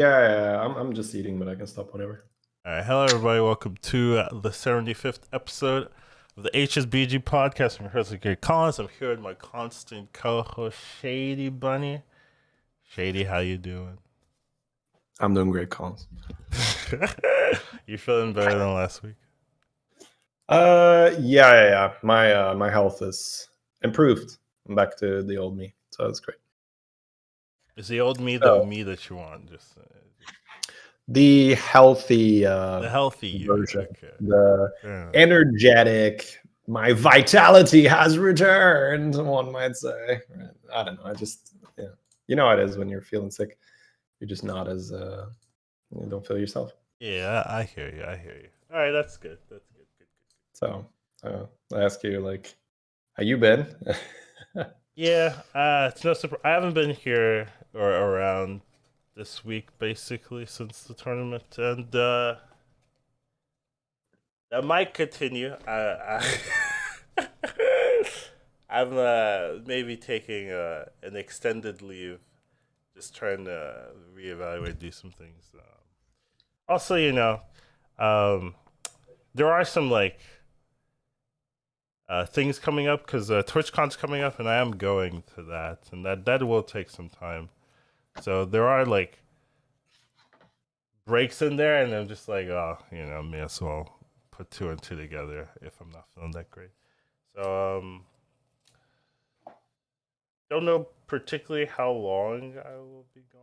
Yeah, I'm just eating, but I can stop whenever. All right, hello everybody. Welcome to the 75th episode of the HSBG Podcast. I'm your host, Educatedcollins. I'm here with my constant co-host, Shady Bunny. Shady, how you doing? I'm doing great, Collins. You feeling better than last week? Yeah. My health is improved. I'm back to the old me, so that's great. Is the old me the me that you want? Just the healthy, the healthy you. version, Okay. the energetic. My vitality has returned. One might say. I don't know. You know how it is when you're feeling sick. You're just not as you don't feel yourself. Yeah, I hear you. All right, that's good. Good. So I ask you, like, how you been? Yeah, it's no surprise. I haven't been here or around this week basically since the tournament, and that might continue. I'm maybe taking an extended leave, just trying to reevaluate, do some things. Also, there are some things coming up because TwitchCon's coming up, and I am going to that, and that will take some time. So there are breaks in there, and I'm just like, may as well put two and two together if I'm not feeling that great. So don't know particularly how long I will be gone.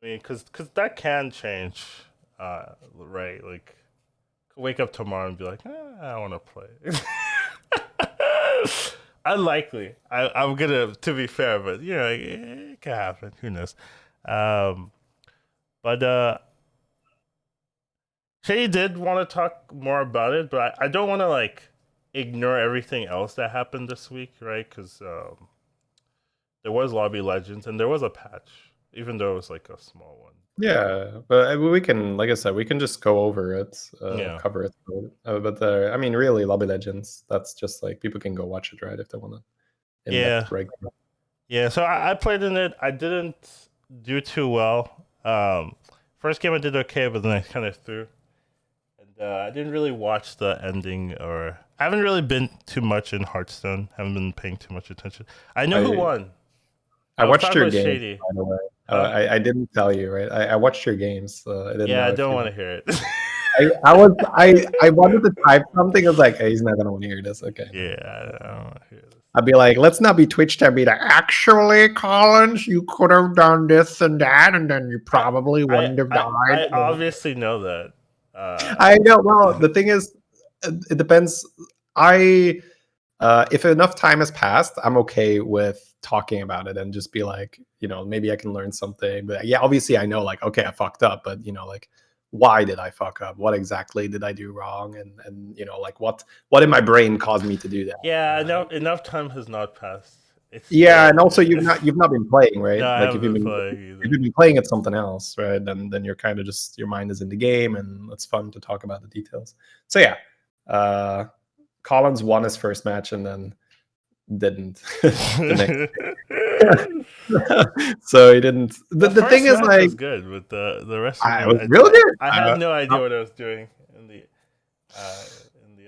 I mean, because that can change, right? Like, wake up tomorrow and be like, I want to play. Unlikely. I'm gonna, to be fair, but it can happen. Who knows? But Shay did want to talk more about it, but I don't want to ignore everything else that happened this week, right? Because there was Lobby Legends and there was a patch, even though it was like a small one. Yeah, but we can, like I said, we can just go over it, cover it. But really, Lobby Legends, that's just like people can go watch it, right, if they want to. Yeah. So I played in it. I didn't do too well. First game I did okay, but then I kind of threw. And I didn't really watch the ending, or I haven't really been too much in Hearthstone. Haven't been paying too much attention. I know who won. I watched your games, Shady. By the way. I didn't tell you, right? I watched your games. I didn't know I don't want to hear it. I wanted to type something. I was like, hey, he's not gonna want to hear this. Okay. Yeah, I don't want to hear this. I'd be like, let's not be Twitch to be like, actually, Collins, you could have done this and that, and then you probably wouldn't have died. I obviously know that. I know. Well, the thing is, it depends. If enough time has passed, I'm okay with talking about it and just be like, maybe I can learn something. But yeah, obviously I know, like, okay, I fucked up, but why did I fuck up? What exactly did I do wrong? And like what in my brain caused me to do that? Yeah, enough time has not passed. And also you've not been playing, right? No, like if you've been playing at something else, right? Then you're kind of just, your mind is in the game, and it's fun to talk about the details. So yeah, Collins won his first match and then didn't the next. So he didn't. The thing is, like, was good, but the rest of it was really good. I had no idea what I was doing in the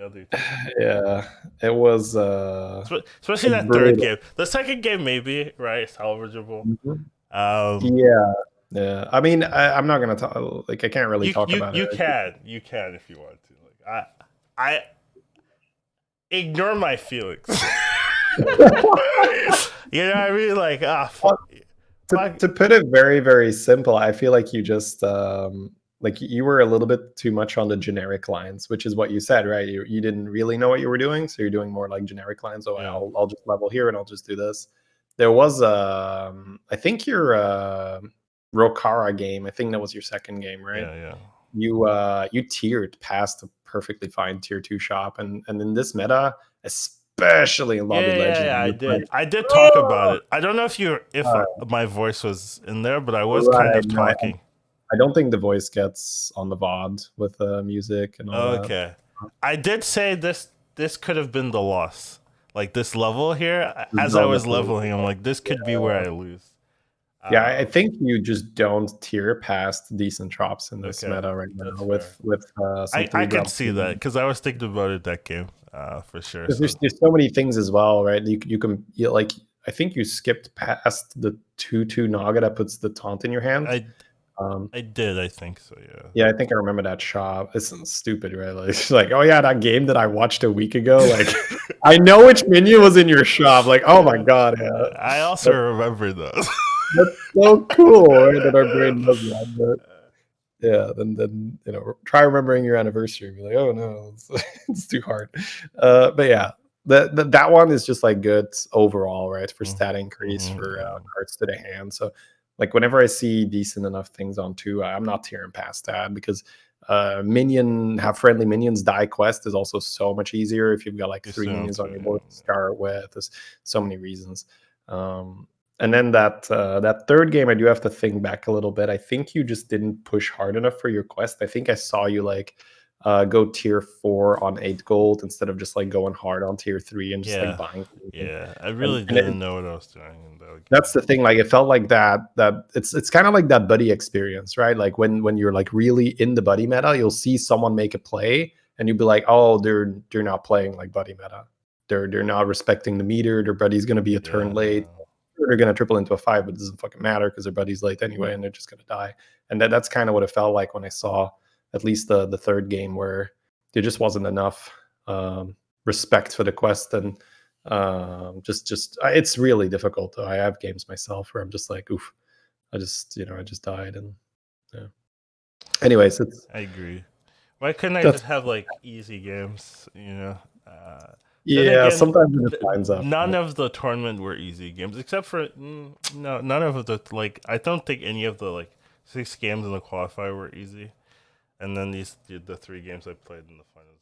other two. Yeah, it was especially that third game. The second game maybe, right, salvageable. Mm-hmm. Yeah. I mean, I'm not gonna talk. Like, I can't really talk about it. You can if you want to. Like, I ignore my feelings. I mean, like, to put it very, very simple, I feel like you just like, you were a little bit too much on the generic lines, which is what you said, right? You didn't really know what you were doing, so you're doing more like generic lines. So yeah. I'll just level here and I'll just do this. There was I think your Rokara game. I think that was your second game, right? Yeah. You tiered past a perfectly fine tier 2 shop, and in this meta, especially in Lobby Legends. Yeah, I did talk about it. I don't know if my voice was in there, but I was kind of talking. I don't think the voice gets on the VOD with the music and all that. Okay. I did say this could have been the loss. Like, this level here, as I was leveling, I'm like, this could be where I lose. Yeah, I think you just don't tier past decent drops in this Okay, meta right that's now fair. with some I three could drops. see that because I was thinking about it that game, for sure. Because So there's so many things as well, right? You can like I think you skipped past the 2/2 Naga that puts the taunt in your hand. I did. I think so. Yeah. Yeah, I think I remember that shop. It's stupid, right? Like, it's like, oh yeah, that game that I watched a week ago. Like, I know which minion was in your shop. Like, oh my god, yeah. I also remember those. That's so cool, right? That our brain does that. But yeah, then try remembering your anniversary and be like, oh no, it's too hard. But yeah, that one is just like good overall, right? For stat increase, for cards to the hand. So like whenever I see decent enough things on two, I'm not tearing past that because have friendly minions. Die quest is also so much easier if you've got like three minions on your board to start with. There's so many reasons. And then that third game, I do have to think back a little bit. I think you just didn't push hard enough for your quest. I think I saw you like go tier 4 on 8 gold instead of just like going hard on tier 3 and just like buying. Yeah, I really didn't know what I was doing. That's the thing. Like it felt like that it's kind of like that buddy experience, right? Like when you're like really in the buddy meta, you'll see someone make a play and you'll be like, oh, they're not playing like buddy meta. They're not respecting the meter. Their buddy's gonna be a turn late. They're going to triple into a 5, but it doesn't fucking matter because their buddy's late anyway, and they're just going to die. And that's kind of what it felt like when I saw at least the third game, where there just wasn't enough respect for the quest, and just it's really difficult. I have games myself where I'm just like, oof, I just died, and yeah. Anyways, I agree. Why couldn't I just have like easy games? Yeah, again, sometimes it just lines up. None of the tournament were easy games, except for none of the like. I don't think any of the like 6 games in the qualifier were easy, and then the 3 games I played in the finals.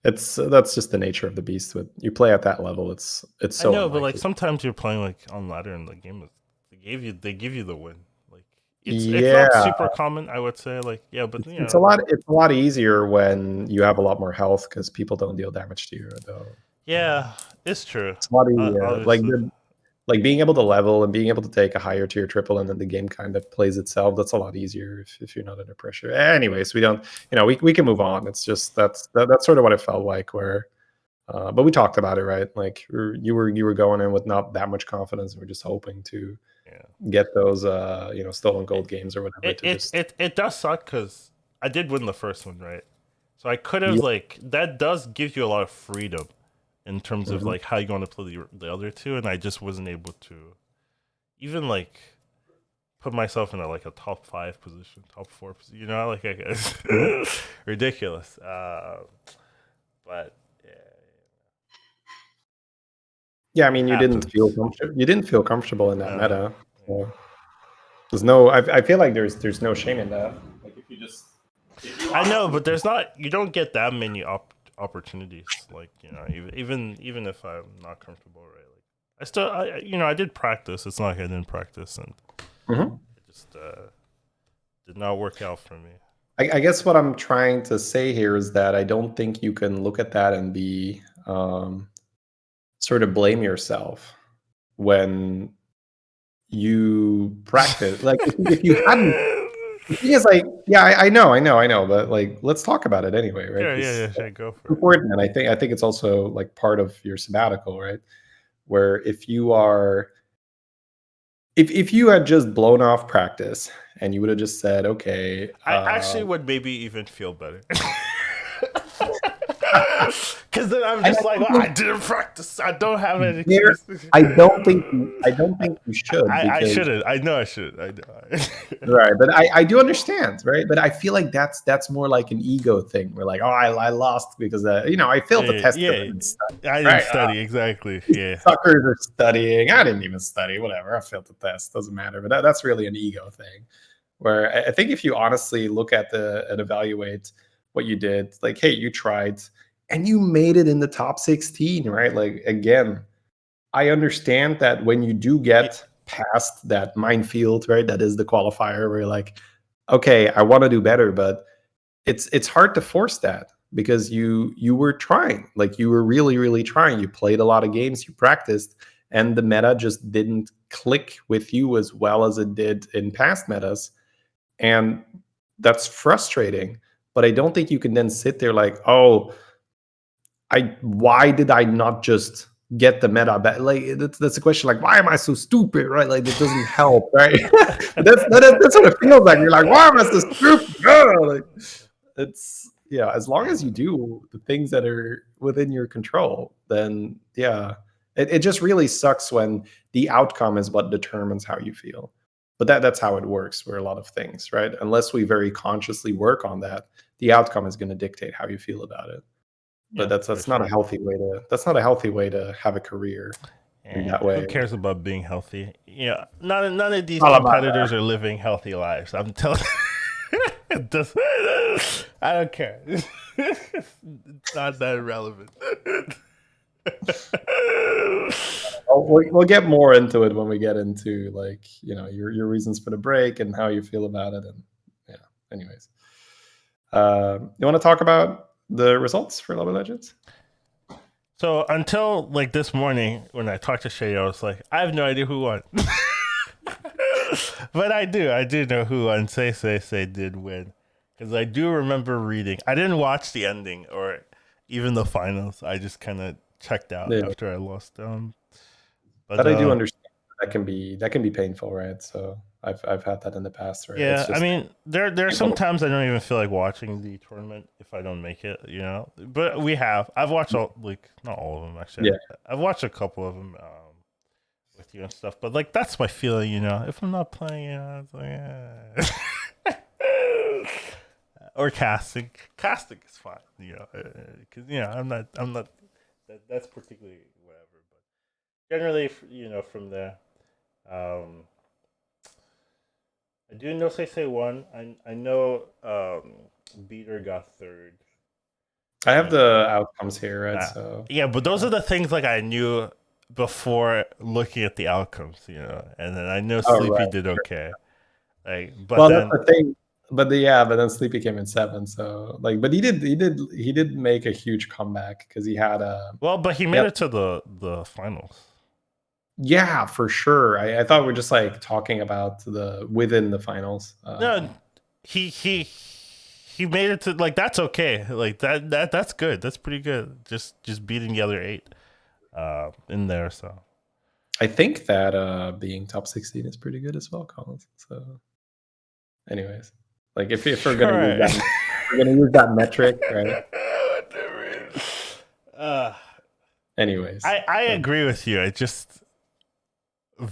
That's just the nature of the beast. With you play at that level, it's so. I know, but like sometimes you're playing like on ladder, and the game they give you the win. It's not super common, I would say. Like, yeah, but it's a lot easier when you have a lot more health because people don't deal damage to you, though. Yeah, it's true. It's a lot easier. Like being able to level and being able to take a higher tier triple, and then the game kind of plays itself. That's a lot easier if you're not under pressure. Anyways, we don't. We can move on. It's just that's sort of what it felt like. Where, but we talked about it, right? Like you were going in with not that much confidence, and we're just hoping to. Get those stolen gold games or whatever. It does suck because I did win the first one, right? So I could have like that does give you a lot of freedom in terms of like how you want to play the other two, and I just wasn't able to even like put myself in a top 5 position, top 4 position, like I guess ridiculous. But yeah, I mean, you didn't feel comfortable in that meta. So there's no. I feel like there's no shame in that. Like if you just. I know, but there's not. You don't get that many opportunities. Like even if I'm not comfortable, right? Like I still, I did practice. It's not like I didn't practice, and it just did not work out for me. I guess what I'm trying to say here is that I don't think you can look at that and be. Sort of blame yourself when you practice. Like if you hadn't, the thing is like, yeah, I know, but like let's talk about it anyway, right? Yeah, go for it. Important, and I think it's also like part of your sabbatical, right? Where if you had just blown off practice and you would have just said, okay, I actually would maybe even feel better. Because then I'm just I didn't practice. I don't have any excuses. I don't think you should. I shouldn't. I know I should. I know. Right, but I do understand, right? But I feel like that's more like an ego thing. We're like, oh, I lost because I failed the test. Yeah, I didn't study exactly. Yeah, suckers are studying. I didn't even study. Whatever. I failed the test. Doesn't matter. But that's really an ego thing. Where I think if you honestly look at and evaluate what you did, like, hey, you tried. And you made it in the top 16, right? Like, again, I understand that when you do get past that minefield, right? That is the qualifier where you're like, okay, I want to do better, but it's hard to force that because you were trying. Like you were really, really trying. You played a lot of games, you practiced, and the meta just didn't click with you as well as it did in past metas. And that's frustrating. But I don't think you can then sit there like, oh, why did I not just get the meta back? Like that's a question. Like, why am I so stupid? Right? Like it doesn't help, right? that's what it feels like. You're like, why am I so stupid? Like it's as long as you do the things that are within your control, then it just really sucks when the outcome is what determines how you feel. But that's how it works for a lot of things, right? Unless we very consciously work on that, the outcome is going to dictate how you feel about it. But that's not a healthy way to have a career in that way. Who cares about being healthy? None of these competitors are living healthy lives. I'm telling you. I don't care. It's not that relevant. We'll get more into it when we get into your reasons for the break and how you feel about it. And anyways, you want to talk about the results for League of Legends? So until this morning when I talked to Shay, I was like, I have no idea who won. But I do know who won. Say did win. Because I do remember reading. I didn't watch the ending or even the finals. I just kind of checked out after I lost them. But I do understand that can be painful, right? So I've had that in the past, right? Yeah, I mean, there are some times I don't even feel like watching the tournament if I don't make it, But I've watched not all of them actually. Yeah. I've watched a couple of them with you and stuff. But that's my feeling, If I'm not playing, it's like, or casting. Casting is fine, because I'm not. That's particularly whatever. But generally, from there. I do know Say won. I know Beater got third. I have the outcomes here, right? So yeah, but those are the things I knew before looking at the outcomes, and then I know Sleepy did okay. But then, that's the thing. But then Sleepy came in 7th. So but he did make a huge comeback because he had a. Well, but he made it to the finals. Yeah, for sure. I thought we were just talking about within the finals. No, he made it to that's okay. That's good. That's pretty good. Just beating the other 8 in there. So I think that being top 16 is pretty good as well, Collins. So, anyways, if we're gonna use that metric, right? Anyways, I agree with you.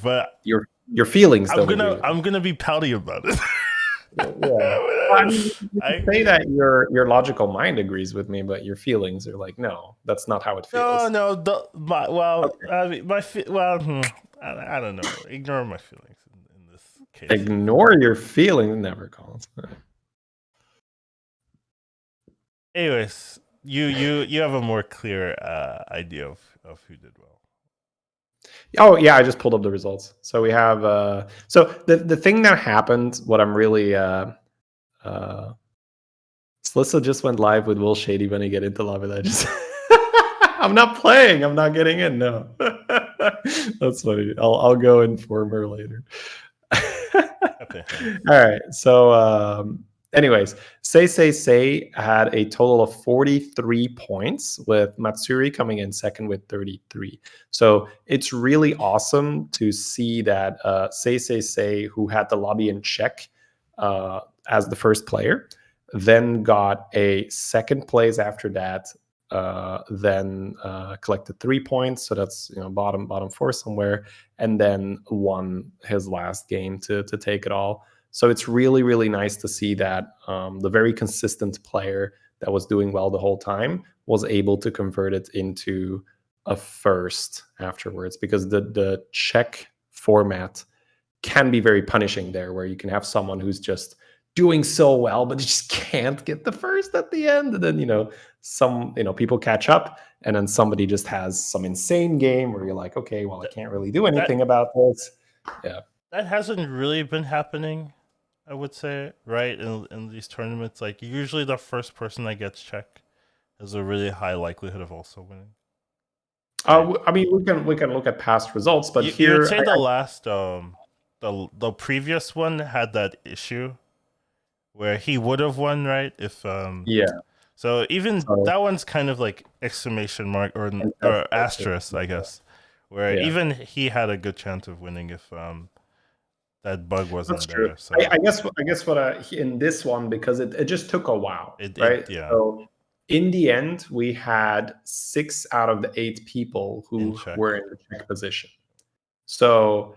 But your feelings. I'm gonna be pouty about it. I mean, you say that your logical mind agrees with me, but your feelings are no, that's not how it feels. No. I don't know. Ignore my feelings in this case. Ignore your feelings, never, Collins. Anyways, you have a more clear idea of who did well. Oh yeah, I just pulled up the results. So we have so the thing that happened, what I'm really Slissa just went live with Will Shady when he get into Lava Legends. I'm not playing, I'm not getting in, no. That's funny. I'll go inform her later. Okay. All right. So anyways, Say had a total of 43 points, with Matsuri coming in second with 33. So it's really awesome to see that Say, who had the lobby in check as the first player, then got a second place after that, then collected 3 points, so that's bottom 4 somewhere, and then won his last game to take it all. So it's really, really nice to see that the very consistent player that was doing well the whole time was able to convert it into a first afterwards, because the check format can be very punishing there, where you can have someone who's just doing so well, but just can't get the first at the end. And then, some, people catch up, and then somebody just has some insane game where you're like, okay, well, I can't really do anything about this. Yeah. That hasn't really been happening, I would say, right? In these tournaments, usually the first person that gets checked has a really high likelihood of also winning. Right. I mean, we can look at past results, but You would here, say the last the previous one had that issue where he would have won, right? If yeah. so even So that one's kind of like exclamation mark and or that's it. asterisk, I guess, where Yeah, even he had a good chance of winning if that bug that's wasn't true. there. So I guess what in this one, because it just took a while, it right? yeah, So in the end, we had 6 out of the 8 people in who check. were in the check position. So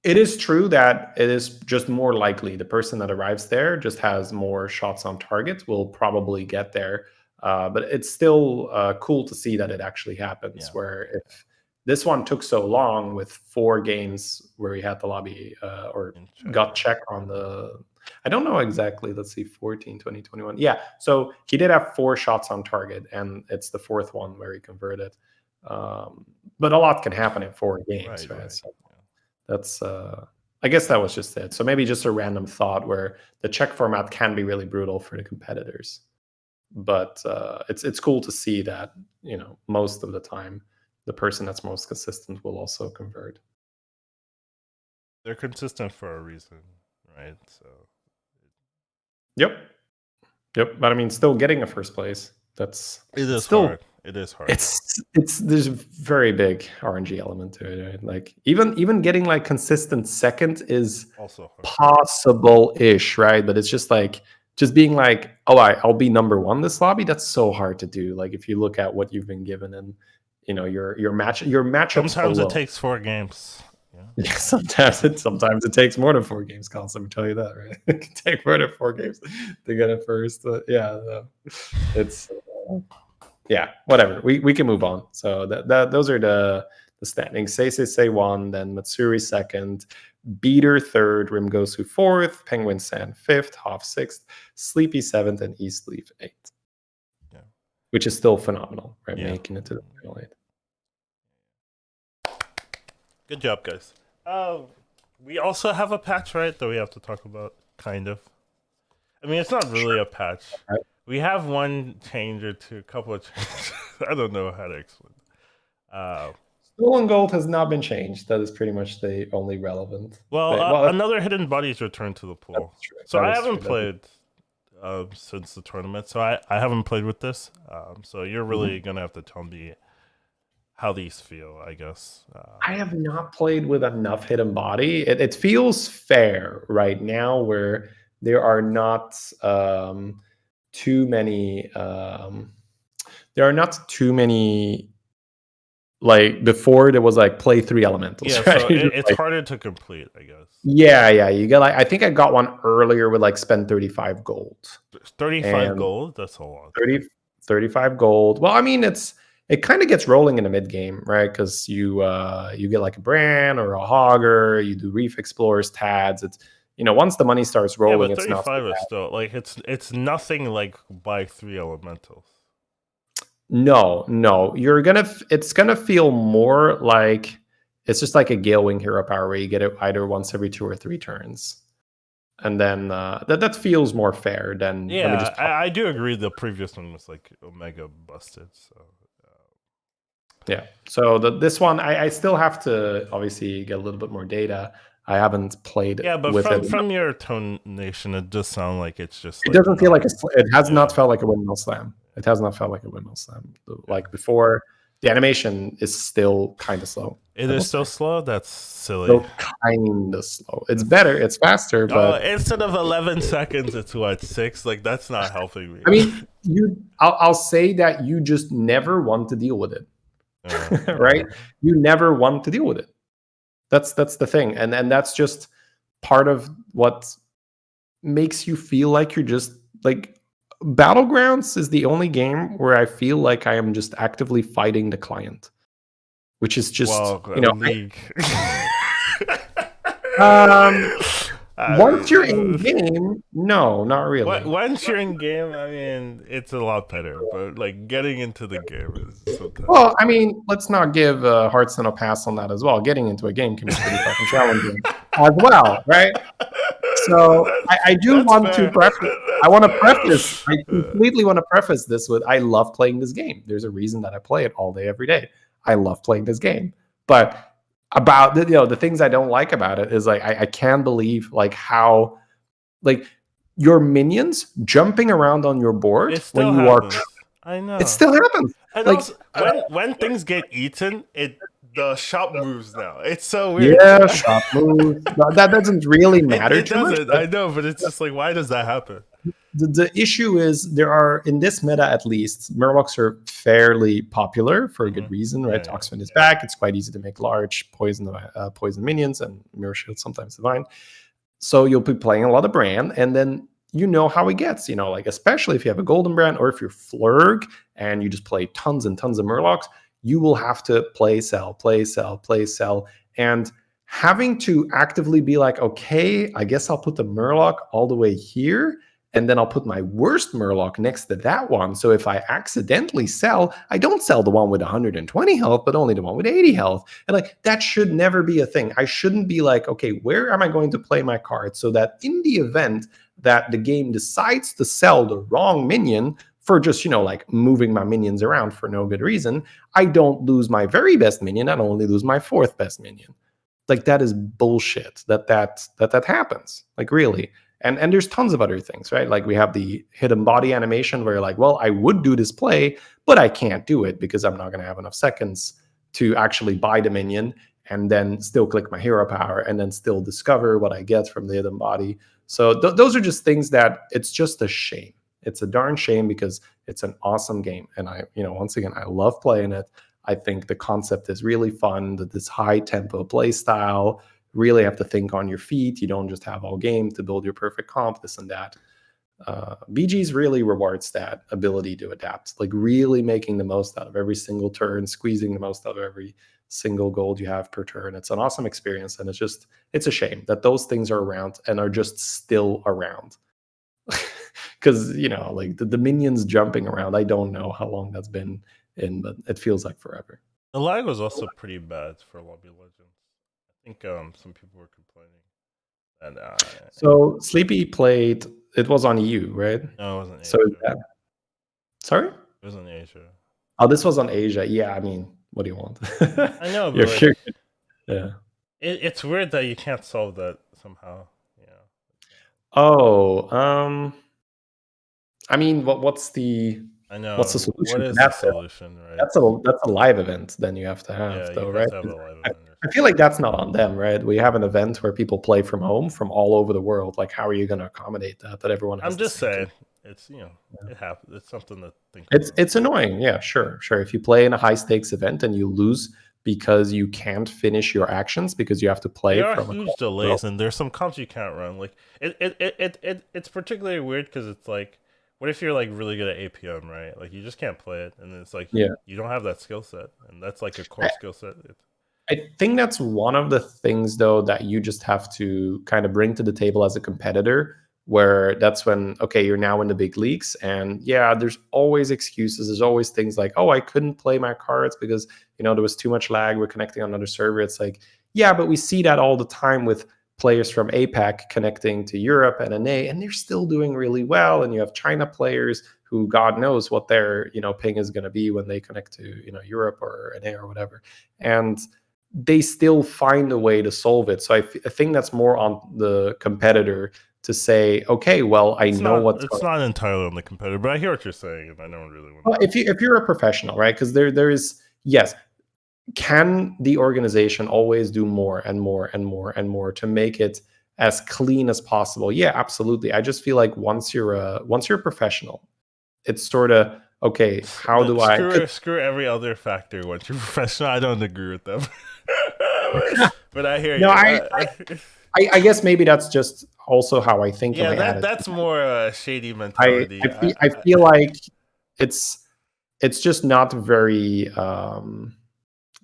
it is true that it is just more likely the person that arrives there just has more shots on target, will probably get there. But it's still cool to see that it actually happens. Yeah. Where if this one took so long with 4 games where he had the lobby or In check. got check on the, I don't know exactly. Let's see, 14, 20, 21. Yeah. So he did have 4 shots on target, and it's the 4th one where he converted. But a lot can happen in 4 games, right? Right. So Yeah. that's I guess that was just it. So maybe just a random thought where the check format can be really brutal for the competitors. But it's cool to see that, most of the time the person that's most consistent will also convert. They're consistent for a reason, right? So Yep. Yep. But I mean, still getting a first place, that's it it's is still hard. It is hard. it's there's a very big RNG element to it, right? Like even getting like consistent second is Also hard. possible-ish, right? But it's just like just being like, oh, I'll be number one this lobby. That's so hard to do. Like if you look at what you've been given and your matchups Sometimes it alone. takes 4 games. Yeah. Yeah, sometimes it takes more than 4 games, Colin. Let me tell you that, right? It can take more than 4 games to get it first. Yeah, no. It's yeah, whatever. We can move on. So that those are the standings. Say one, then Matsuri second, Beater third, Rimgosu fourth, Penguin Sand fifth, Hoff sixth, Sleepy seventh, and East Leaf eighth. Yeah. Which is still phenomenal, right? Yeah. Making it to the final 8. Good job, guys. We also have a patch, right, that we have to talk about, kind of. I mean, it's not really a patch. Right. We have one change or two, a couple of changes. I don't know how to explain. Stolen Gold has not been changed. That is pretty much the only relevant. Another hidden body's returned to the pool. So I haven't played since the tournament, so I haven't played with this. So you're really gonna have to tell me how these feel, I guess. I have not played with enough hidden body. It feels fair right now, where there are not too many. There are not too many. Like before, there was like play 3 elementals. Yeah, right? so it's harder to complete, I guess. Yeah. You get like, I think I got one earlier with like spend 35 gold. 35 gold? That's a lot. 35 gold. Well, I mean, it kind of gets rolling in the mid game, right? Because you get like a Bran or a Hogger, you do Reef Explorers, Tads. It's once the money starts rolling, but 35 it's not. is still like it's nothing like buy 3 elementals. No, it's gonna feel more like it's just like a Gale Wing hero power where you get it either once every 2 or 3 turns, and then that feels more fair than. Yeah, I do agree. The previous one was like Omega busted. So yeah, so this one I still have to obviously get a little bit more data. I haven't played. Yeah, but with from your tonation, it does sound like it's just. It doesn't feel like it has not felt like a windmill slam. It has not felt like a windmill slam. Like before, the animation is still kind of slow. It is still slow? That's silly. Still kind of slow. It's better. It's faster. But instead of 11 seconds, it's what, 6? Like, that's not helping me. I mean, I'll say that you just never want to deal with it. Right? You never want to deal with it. That's the thing. And that's just part of what makes you feel like you're just like. Battlegrounds is the only game where I feel like I am just actively fighting the client, which is just League. Once you're in game, no, not really. Once you're in game, I mean, it's a lot better. But like getting into the game is sometimes. Well, I mean, let's not give Hearthstone a pass on that as well. Getting into a game can be pretty fucking challenging as well, right? So I do want to preface. I want to preface. I completely want to preface this with I love playing this game. There's a reason that I play it all day, every day. I love playing this game. But about the things I don't like about it is like I can't believe like how like your minions jumping around on your board It still when you are. happens. I know. It still happens. And Like also, when things get eaten, the shop moves now. It's so weird. yeah, shot moves. That doesn't really matter It too much. doesn't. I know, but it's just like, why does that happen? The issue is there are, in this meta at least, Murlocs are fairly popular for a good reason, right? Yeah, Toxfin is back. It's quite easy to make large poison minions, and Mirror Shield sometimes divine. So you'll be playing a lot of Brand, and then you know how it gets, like especially if you have a Golden Brand or if you're Flurg and you just play tons and tons of Murlocs, you will have to play, sell, play, sell, play, sell. And having to actively be like, okay, I guess I'll put the Murloc all the way here, and then I'll put my worst Murloc next to that one. So if I accidentally sell, I don't sell the one with 120 health, but only the one with 80 health. And like that should never be a thing. I shouldn't be like, okay, where am I going to play my cards so that in the event that the game decides to sell the wrong minion for just, like moving my minions around for no good reason, I don't lose my very best minion. I only lose my fourth best minion. Like that is bullshit that happens. Like really. And there's tons of other things, right? Like we have the hidden body animation where you're like, well, I would do this play, but I can't do it because I'm not going to have enough seconds to actually buy the minion and then still click my hero power and then still discover what I get from the hidden body. So those are just things that it's just a shame. It's a darn shame because it's an awesome game. And once again, I love playing it. I think the concept is really fun, that this high tempo play style, really have to think on your feet. You don't just have all game to build your perfect comp, this and that. BG's really rewards that ability to adapt, like really making the most out of every single turn, squeezing the most out of every single gold you have per turn. It's an awesome experience, and it's a shame that those things are around and are just still around. Because like the minions jumping around, I don't know how long that's been in, but it feels like forever. The lag was also pretty bad for Lobby Legends. I think some people were complaining. And so Sleepy played. It was on EU, right? No, it wasn't Asia. So sorry, it was on Asia. Oh, this was on Asia. Yeah, I mean, what do you want? I know, but yeah, it's weird that you can't solve that somehow. Yeah. Oh, I mean, what's the? I know. What's the solution? What is the solution, right? That's a live event. Then you have to have, though, right? Have a live event. I feel like that's not on them, right? We have an event where people play from home from all over the world. Like, how are you going to accommodate that? That everyone has. I'm just saying, it's it happens. It's something to think. It's annoying. Yeah, sure. If you play in a high stakes event and you lose because you can't finish your actions because you have to play. There are huge delays, and there's some comps you can't run. Like it's particularly weird because it's like, what if you're like really good at APM, right? Like you just can't play it, and it's like you don't have that skill set, and that's like a core skill set. I think that's one of the things, though, that you just have to kind of bring to the table as a competitor, where that's when, okay, you're now in the big leagues, and yeah, there's always excuses. There's always things like, oh, I couldn't play my cards because, there was too much lag. We're connecting on another server. It's like, yeah, but we see that all the time with players from APAC connecting to Europe and NA, and they're still doing really well. And you have China players who God knows what their, ping is going to be when they connect to, Europe or NA or whatever. And they still find a way to solve it. So I think that's more on the competitor to say, okay, well, it's not entirely on the competitor, but I hear what you're saying, and I don't really want. Well, if you're a professional, right? Because there is, yes, can the organization always do more and more and more and more to make it as clean as possible? Yeah, absolutely. I just feel like once you're a professional, it's sort of, okay, how do I screw every other factor once you're professional? I don't agree with them. But I hear you. No, I guess maybe that's just also how I think. Yeah, that's more a shady mentality. I feel like it's just not very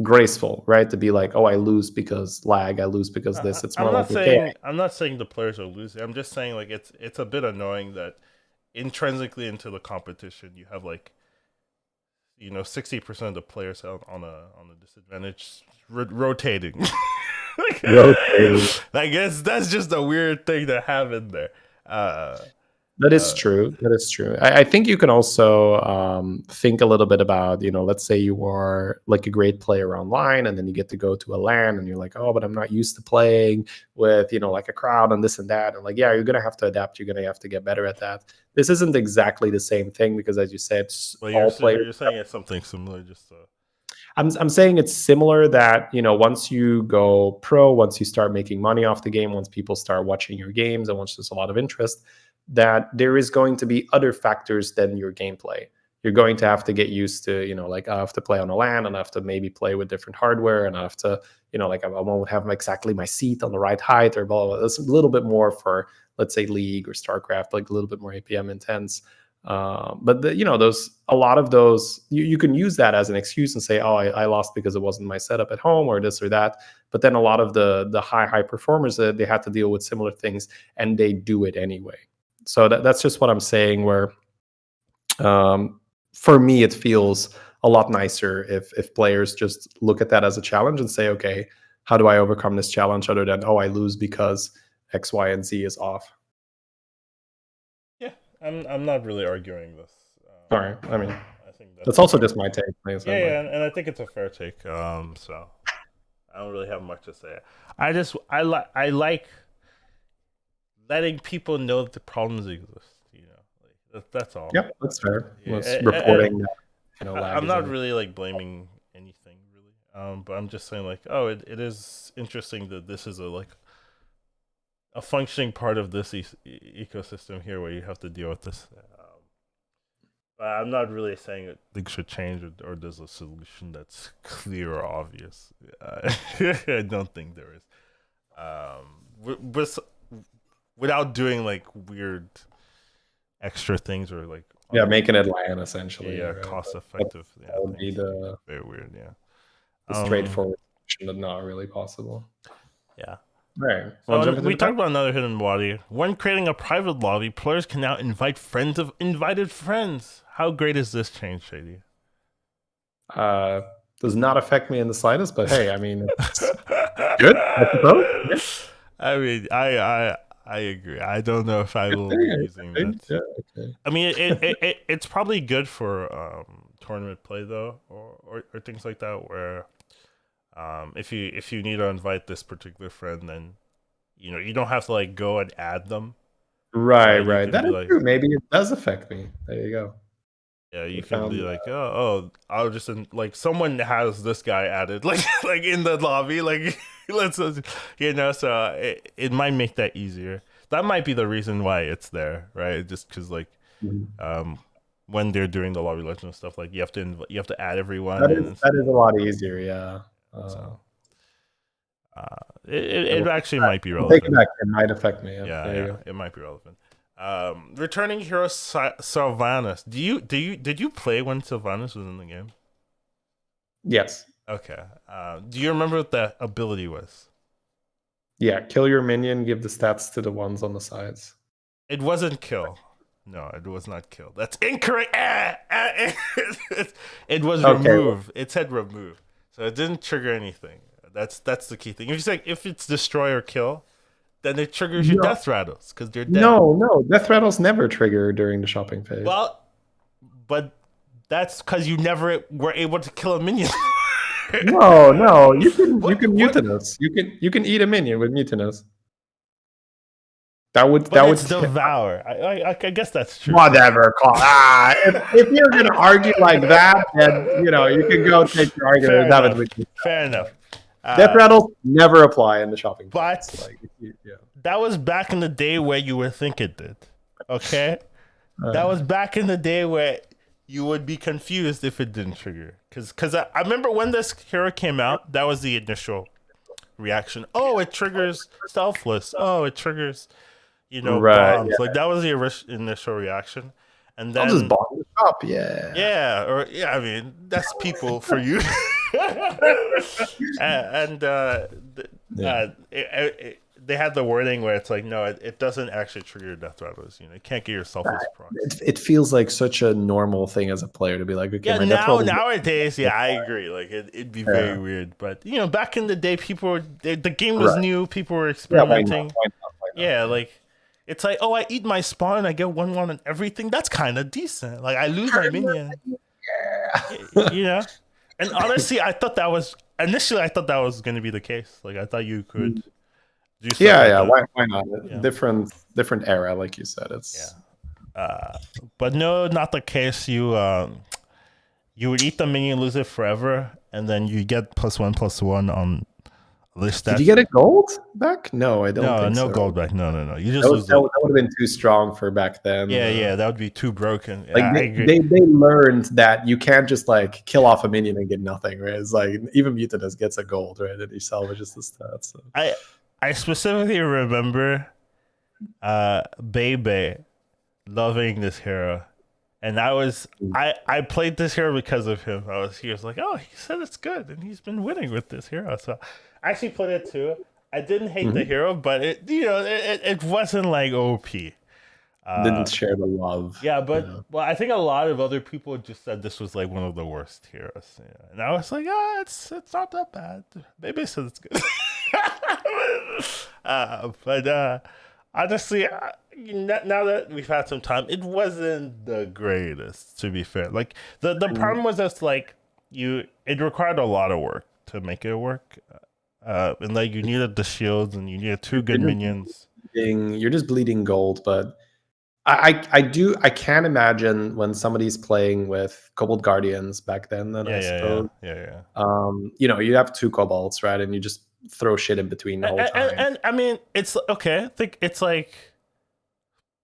graceful, right? To be like, oh, I lose because lag, I lose because this. It's more I'm not saying the players are losing. I'm just saying like it's a bit annoying that intrinsically into the competition you have like 60% of the players on a disadvantage rotating. I guess that's just a weird thing to have in there. That is true. That is true. I think you can also think a little bit about, let's say you are like a great player online, and then you get to go to a LAN, and you're like, oh, but I'm not used to playing with, like a crowd and this and that. And like, yeah, you're gonna have to adapt. You're gonna have to get better at that. This isn't exactly the same thing because, as you said, Well, all players. you're saying it's something similar, just I'm saying it's similar that, once you go pro, once you start making money off the game, once people start watching your games, and once there's a lot of interest, that there is going to be other factors than your gameplay. You're going to have to get used to, like, I have to play on a LAN, and I have to maybe play with different hardware, and I have to, like, I won't have exactly my seat on the right height or blah, blah, blah. It's a little bit more for, let's say, League or StarCraft, like a little bit more APM intense. But those, a lot of those, you can use that as an excuse and say, oh, I lost because it wasn't my setup at home or this or that. But then a lot of the high performers, they had to deal with similar things, and they do it anyway. So that's just what I'm saying, where for me it feels a lot nicer if players just look at that as a challenge and say, okay, how do I overcome this challenge other than, oh, I lose because X, Y, and Z is off. I'm not really arguing this. All right. I mean, I think that's also just my take. Yeah, and I think it's a fair take. So I don't really have much to say. I like letting people know that the problems exist. That's all. Yep, that's fair. Yeah. Reporting. I'm not really like blaming anything really. But I'm just saying, like, oh, it is interesting that this is a functioning part of this ecosystem here, where you have to deal with this. But I'm not really saying that things should change, or there's a solution that's clear or obvious. I don't think there is. Without doing like weird extra things, or like making it LAN essentially. Yeah, right? Cost effective. That would be very weird. Yeah, the straightforward solution, but not really possible. Yeah. Right. So we talked about another hidden lobby. When creating a private lobby, players can now invite friends of invited friends. How great is this change, Shady? Does not affect me in the slightest, but hey, I mean, it's good, I suppose. Yeah. I mean, I agree. I don't know if I will be using that. Yeah, okay. I mean, it's probably good for tournament play though, or things like that, where if you need to invite this particular friend, then you don't have to like go and add them. Right. That is true. Maybe it does affect me. There you go. Yeah, you can be like, oh, I'll just like someone has this guy added, like in the lobby, like let's so it might make that easier. That might be the reason why it's there, right? Just because like when they're doing the lobby legend and stuff, like you have to add everyone. That is a lot easier, yeah. It actually might be relevant. It might affect me. Yeah, it might be relevant. Returning hero Sylvanas. Did you play when Sylvanas was in the game? Yes. Okay. Do you remember what that ability was? Yeah, kill your minion, give the stats to the ones on the sides. It wasn't kill. No, it was not kill. That's incorrect. It was remove. It said remove. So it didn't trigger anything. That's the key thing. If it's destroy or kill, then it triggers your death rattles because they're dead. No, death rattles never trigger during the shopping phase. Well, but that's because you never were able to kill a minion. No, you can mutinous. You can eat a minion with mutinous. That would devour. I guess that's true. Whatever. If you're gonna argue like that, then you can go take your argument. Fair enough. Death rattles never apply in the shopping. But that was back in the day where you would think it did. Okay, that was back in the day where you would be confused if it didn't trigger. Because I remember when this hero came out, that was the initial reaction. Oh, it triggers selfless. Oh, it triggers, bombs. Yeah. Like that was the initial reaction. And then I'll just bomb the shop. Yeah. Yeah. I mean, that's people for you. They had the wording where it's like, no, it doesn't actually trigger your death rattles. You can't get your selfless procs. It feels like such a normal thing as a player to be like, okay, nowadays, I agree. Like it'd be very weird, but back in the day, the game was new. People were experimenting. Why not? Yeah, like It's like, oh, I eat my spawn and I get 1/1 and everything. That's kind of decent. Like I lose my minion. Yeah. And honestly, I thought that was going to be the case. Like I thought you could do stuff like Yeah. that. Why not? Yeah. Different era, like you said. It's but no, not the case. You would eat the minion, lose it forever, and then you get +1/+1 on this. Did you get a gold back? No, I don't think so. No gold back. No. You just lose it. That would have been too strong for back then. Yeah, that would be too broken. Like they learned that you can't just like kill off a minion and get nothing, right? It's like even Mutinous gets a gold, right? And he salvages the stats. So. I specifically remember Bebe loving this hero. And I played this hero because of him. He was like, oh, he said it's good, and he's been winning with this hero. So I actually played it too. I didn't hate the hero, but it wasn't like OP. Didn't share the love. Yeah, but well, I think a lot of other people just said this was like one of the worst heroes. Yeah. And I was like, it's not that bad. Maybe said it's good. But honestly, now that we've had some time, it wasn't the greatest, to be fair. Like the problem was just like it required a lot of work to make it work. And like you needed the shields and you needed 2 good minions. You're just bleeding gold, but I can't imagine when somebody's playing with Kobold Guardians back then. I suppose. Yeah. You have 2 kobolds, right, and you just throw shit in between the whole time. And I mean, it's okay. I think it's like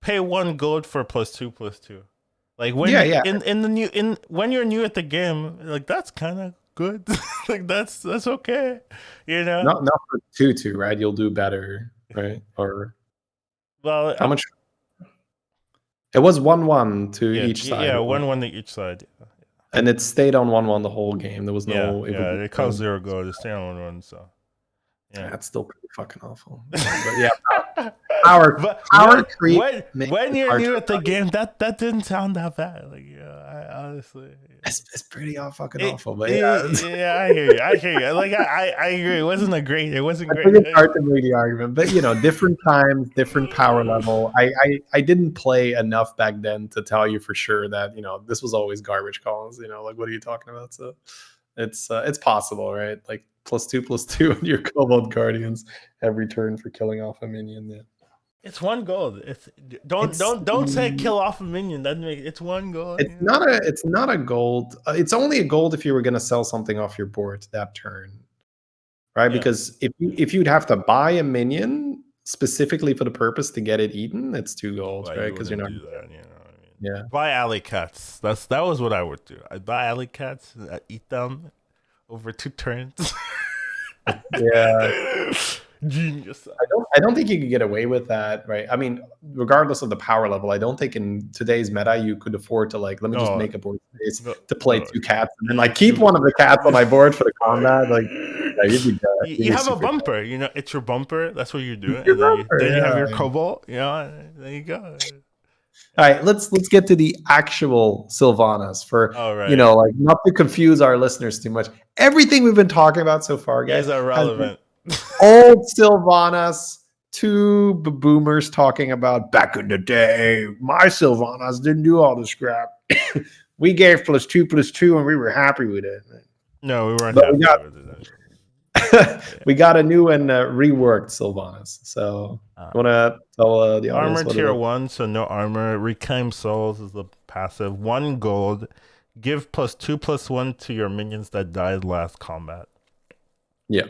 pay 1 gold for +2/+2. Like when when you're new at the game, like that's kind of good. Like that's okay. Not for 2/2, right? You'll do better, right? Or how much? It was 1/1 to each side. Yeah, 1/1 to each side. Yeah. And it stayed on 1/1 the whole game. There was no. It cost 0 gold. It stayed on 1/1. So. Yeah, that's still pretty fucking awful. But yeah, power creep. When you're new at the game, that didn't sound that bad. Like, I honestly, it's pretty fucking awful. But I hear you. Like, I agree. It wasn't great. I think it's hard to make the argument, but different times, different power level. I didn't play enough back then to tell you for sure that this was always garbage Collins. Like what are you talking about? So it's possible, right? Like +2/+2 on your Kobold Guardians every turn for killing off a minion. Yeah. It's 1 gold. Don't say kill off a minion. It's 1 gold. It's not a gold. It's only a gold if you were going to sell something off your board that turn, right? Yeah. Because if you'd have to buy a minion specifically for the purpose to get it eaten, it's 2 gold, right? Because you're not. Do that, Yeah. Buy alley cats. That was what I would do. I'd buy alley cats. I'd eat them over 2 turns. Yeah. Genius. I don't think you could get away with that, right? I mean, regardless of the power level, I don't think in today's meta you could afford to let me just make a board space to play 2 cats and then keep one of the cats on my board for the combat. Like, you'd be dead. You have a bumper, it's your bumper. That's what you're doing. And then you have your Cobalt, there you go. All right, let's get to the actual Sylvanas for not to confuse our listeners too much. Everything we've been talking about so far, guys, is irrelevant. Old Sylvanas, 2 boomers talking about back in the day. My Sylvanas didn't do all the scrap. We gave +2/+2 and we were happy with it. No, we weren't happy with it. We got a new and reworked Sylvanas. So I want to tell the audience. Armor tier 1, so no armor. Reclaim souls is the passive. 1 gold. Give +2/+1 to your minions that died last combat. Yeah.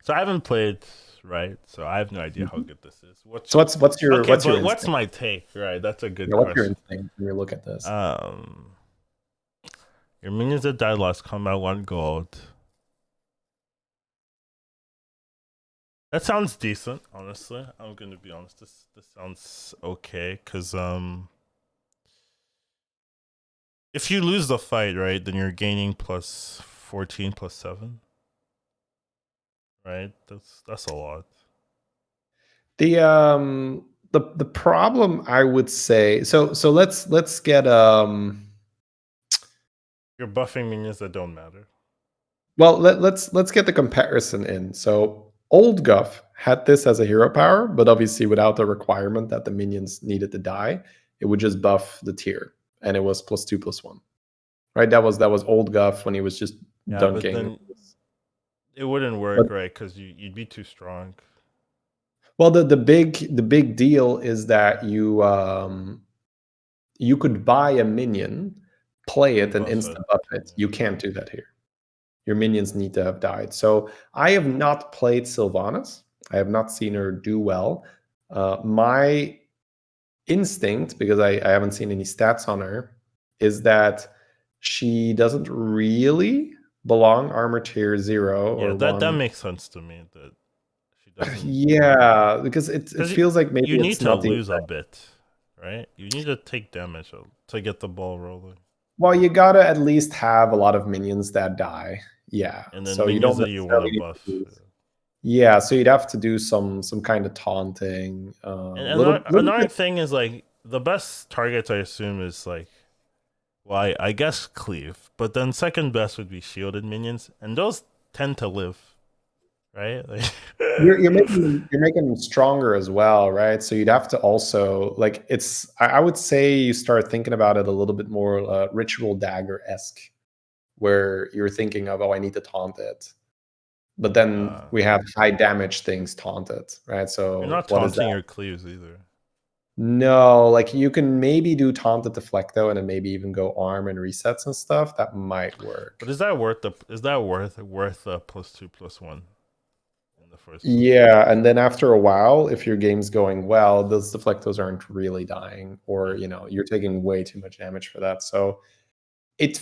So I haven't played, right? So I have no idea how good this is. What's my take? Right, that's a good question. What's your instinct when you look at this? Your minions that died last combat, 1 gold. That sounds decent, honestly. I'm gonna be honest. This sounds okay, because if you lose the fight, right, then you're gaining +14, +7. Right? That's a lot. The problem, I would say, so let's get you're buffing minions that don't matter. Well, let's get the comparison in. So Old Guff had this as a hero power, but obviously without the requirement that the minions needed to die, it would just buff the tier, and it was +2/+1. Right? That was old Guff when he was just Yeah, but dunking. then it wouldn't But work, right? Because you'd be too strong. well, the big deal is that you could buy a minion, play it, And and buff it. insta buff it. You can't do that here. Your minions need to have died. So I have not played Sylvanas. I have not seen her do well. My instinct, because I haven't seen any stats on her, is that she doesn't really belong armor tier 0 Yeah, or that 1. makes sense to me that she doesn't. Yeah, because it Because feels like maybe you need it's to not the lose a bit, right? You need to take damage to get the ball rolling. well, you gotta at least have a lot of minions that die. Yeah. And then So you minions don't that you want to necessarily need to buff. lose. Yeah, so you'd have to do some kind of taunting. And Little another bit. thing is like the best targets I assume is like, well, I guess cleave, but then second best would be shielded minions, and those tend to live, right? Like, You're making them stronger as well, right? So you'd have to also like it's. I would say you start thinking about it a little bit more ritual dagger esque, where you're thinking of, oh, I need to taunt it, but then uh, we have high damage things taunted, right? you're So not what is taunting that? your cleaves either. No, like you can maybe do taunted deflecto and then maybe even go arm and resets and stuff. That might work. But is that worth the +2/+1 in the first place? Yeah, and then after a while, if your game's going well, those deflectos aren't really dying, or Yeah. you're taking way too much damage for that. So it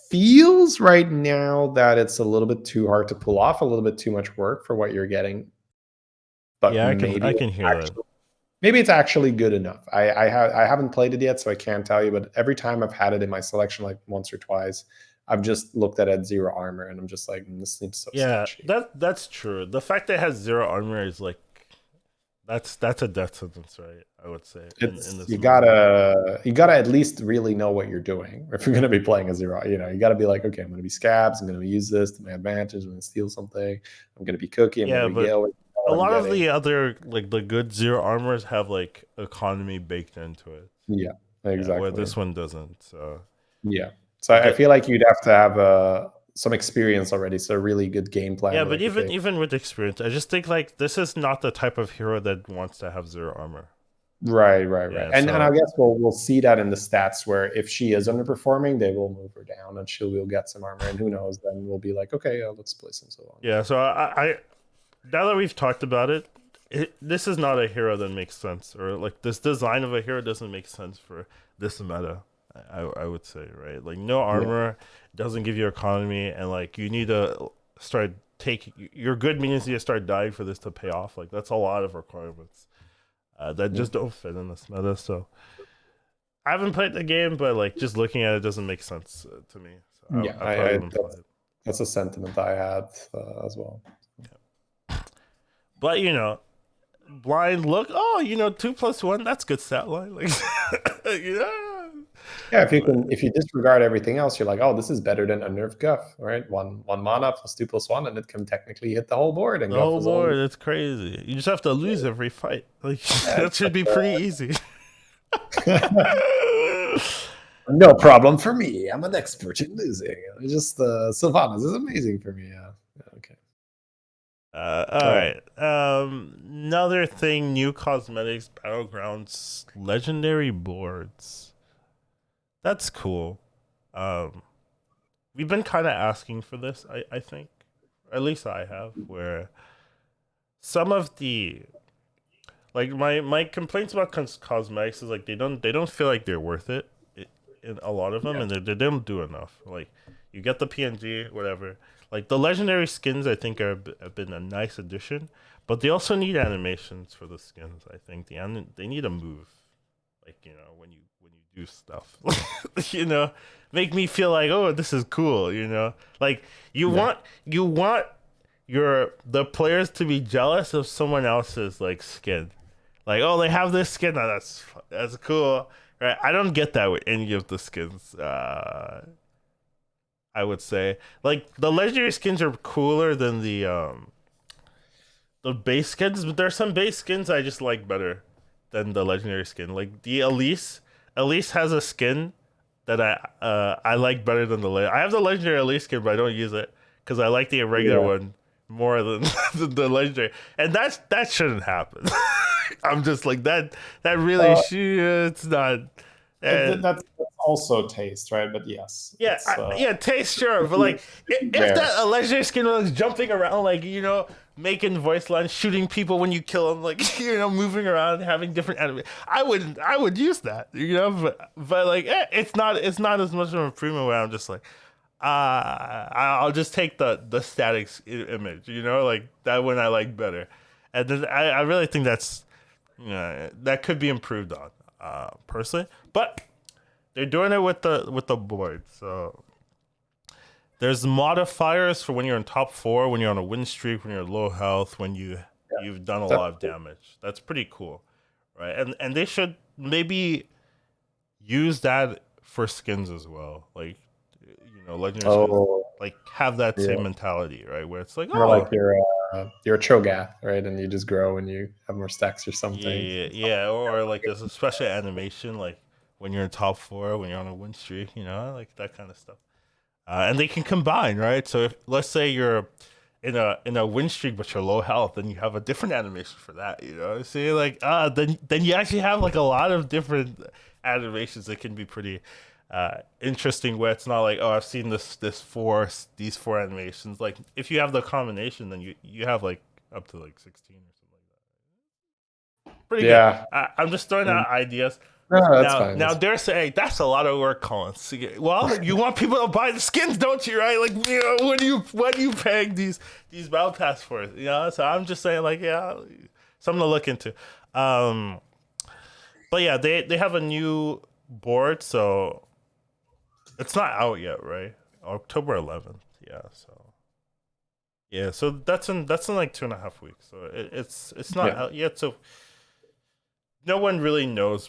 feels right now that it's a little bit too hard to pull off, a little bit too much work for what you're getting. But Yeah, I can hear that. maybe it's actually good enough. I haven't played it yet, so I can't tell you. But every time I've had it in my selection, like once or twice, I've just looked at it 0 armor, and I'm just like, this seems so Yeah, sketchy. that's true. The fact that it has 0 armor is like that's a death sentence, right? I would say in It's this you mode. gotta at least really know what you're doing if you're gonna be playing a 0. You gotta be like, okay, I'm gonna be scabs. I'm gonna use this to my advantage. I'm gonna steal something. I'm gonna be cookie. I'm gonna Yeah, be but Gale. What a I'm lot of getting. the other like the good 0 armors have like economy baked into it. Yeah, Yeah, where exactly. this one doesn't. So Yeah. So like I feel like you'd have to have some experience already. So a really good game plan. yeah, but Like, okay, even with experience, I just think like this is not the type of hero that wants to have 0 armor. right. Yeah, And I so guess we'll see that in the stats where if she is underperforming, they will move her down and she will get some armor. And who knows? Then we'll be like, okay, let's play some so on. yeah, so I now that we've talked about it, this is not a hero that makes sense, or like this design of a hero doesn't make sense for this meta. I would say, right? Like no Yeah. armor doesn't give you economy, and like you need to start take your good minions need to start dying for this to pay off. Like that's a lot of requirements that just don't fit in this meta. So I haven't played the game, but like just looking at it doesn't make sense to me. So Yeah, I probably wouldn't play it. that's a sentiment I had as well. But blind look. Oh, 2+1. That's good stat line. Like, Yeah, if you disregard everything else, you're like, oh, this is better than Unnerved Guff, right? One mana +2/+1, and it can technically hit the whole board. And the Guff whole is only board. It's crazy. You just have to lose every fight. Like yeah, that should be pretty easy. no problem for me. I'm an expert in losing. It's just Sylvanas is amazing for me. Yeah. Okay. All right. Another thing: new cosmetics, battlegrounds, legendary boards. That's cool. We've been kind of asking for this. I think, at least I have, where some of the like my complaints about cosmetics is like they don't feel like they're worth it in a lot of them, Yeah. and they don't do enough. Like you get the PNG, whatever. Like the legendary skins, I think have been a nice addition, but they also need animations for the skins. I think they need a move, like when you do stuff, make me feel like, oh, this is cool. Like you want the players to be jealous of someone else's like skin. Like, oh, they have this skin. Oh, that's cool, right? I don't get that with any of the skins. I would say like the legendary skins are cooler than the base skins, but there's some base skins I just like better than the legendary skin. Like the Elise. Elise has a skin that I like better than I have the legendary Elise skin, but I don't use it because I like the regular Yeah. one more than the legendary, and that shouldn't happen. I'm just like that. That really it's not. That's also taste, right? But yes, Yeah, it's yeah, taste sure, but pretty like if rare. that a legendary skin was jumping around, like making voice lines, shooting people when you kill them, like moving around, having different enemies, I would use that, but like it's not as much of an improvement where I'm just like, I'll just take the static image, like that one I like better, and then I really think that's that could be improved on, personally, but they're doing it with the board, so there's modifiers for when you're in top four, when you're on a win streak, when you're low health, when you've done a That's lot of damage. That's pretty cool, right? And they should maybe use that for skins as well, like legendary skins, oh like have that yeah, same mentality, right? Where it's like, kind of like oh, you're a Cho'Gath, right? And you just grow and you have more stacks or something. yeah, or like there's a special animation, like when you're in top four, when you're on a win streak, like that kind of stuff. And they can combine, right? So if let's say you're in a win streak but you're low health, then you have a different animation for that. See, like then you actually have like a lot of different animations that can be pretty interesting. Where it's not like, oh, I've seen these four animations. Like if you have the combination, then you have like up to like 16 or something like that. Pretty good. Yeah, I'm just throwing out ideas. no, that's Now, fine. now they're saying that's a lot of work, Collins. Well, you want people to buy the skins, don't you? Right? Like, what are you paying these battle pass for? So I'm just saying, like, yeah, something to look into. Um, but yeah, they have a new board, so it's not out yet, right? October 11th. Yeah, so that's in like 2.5 weeks. So it's not Yeah, out yet. So no one really knows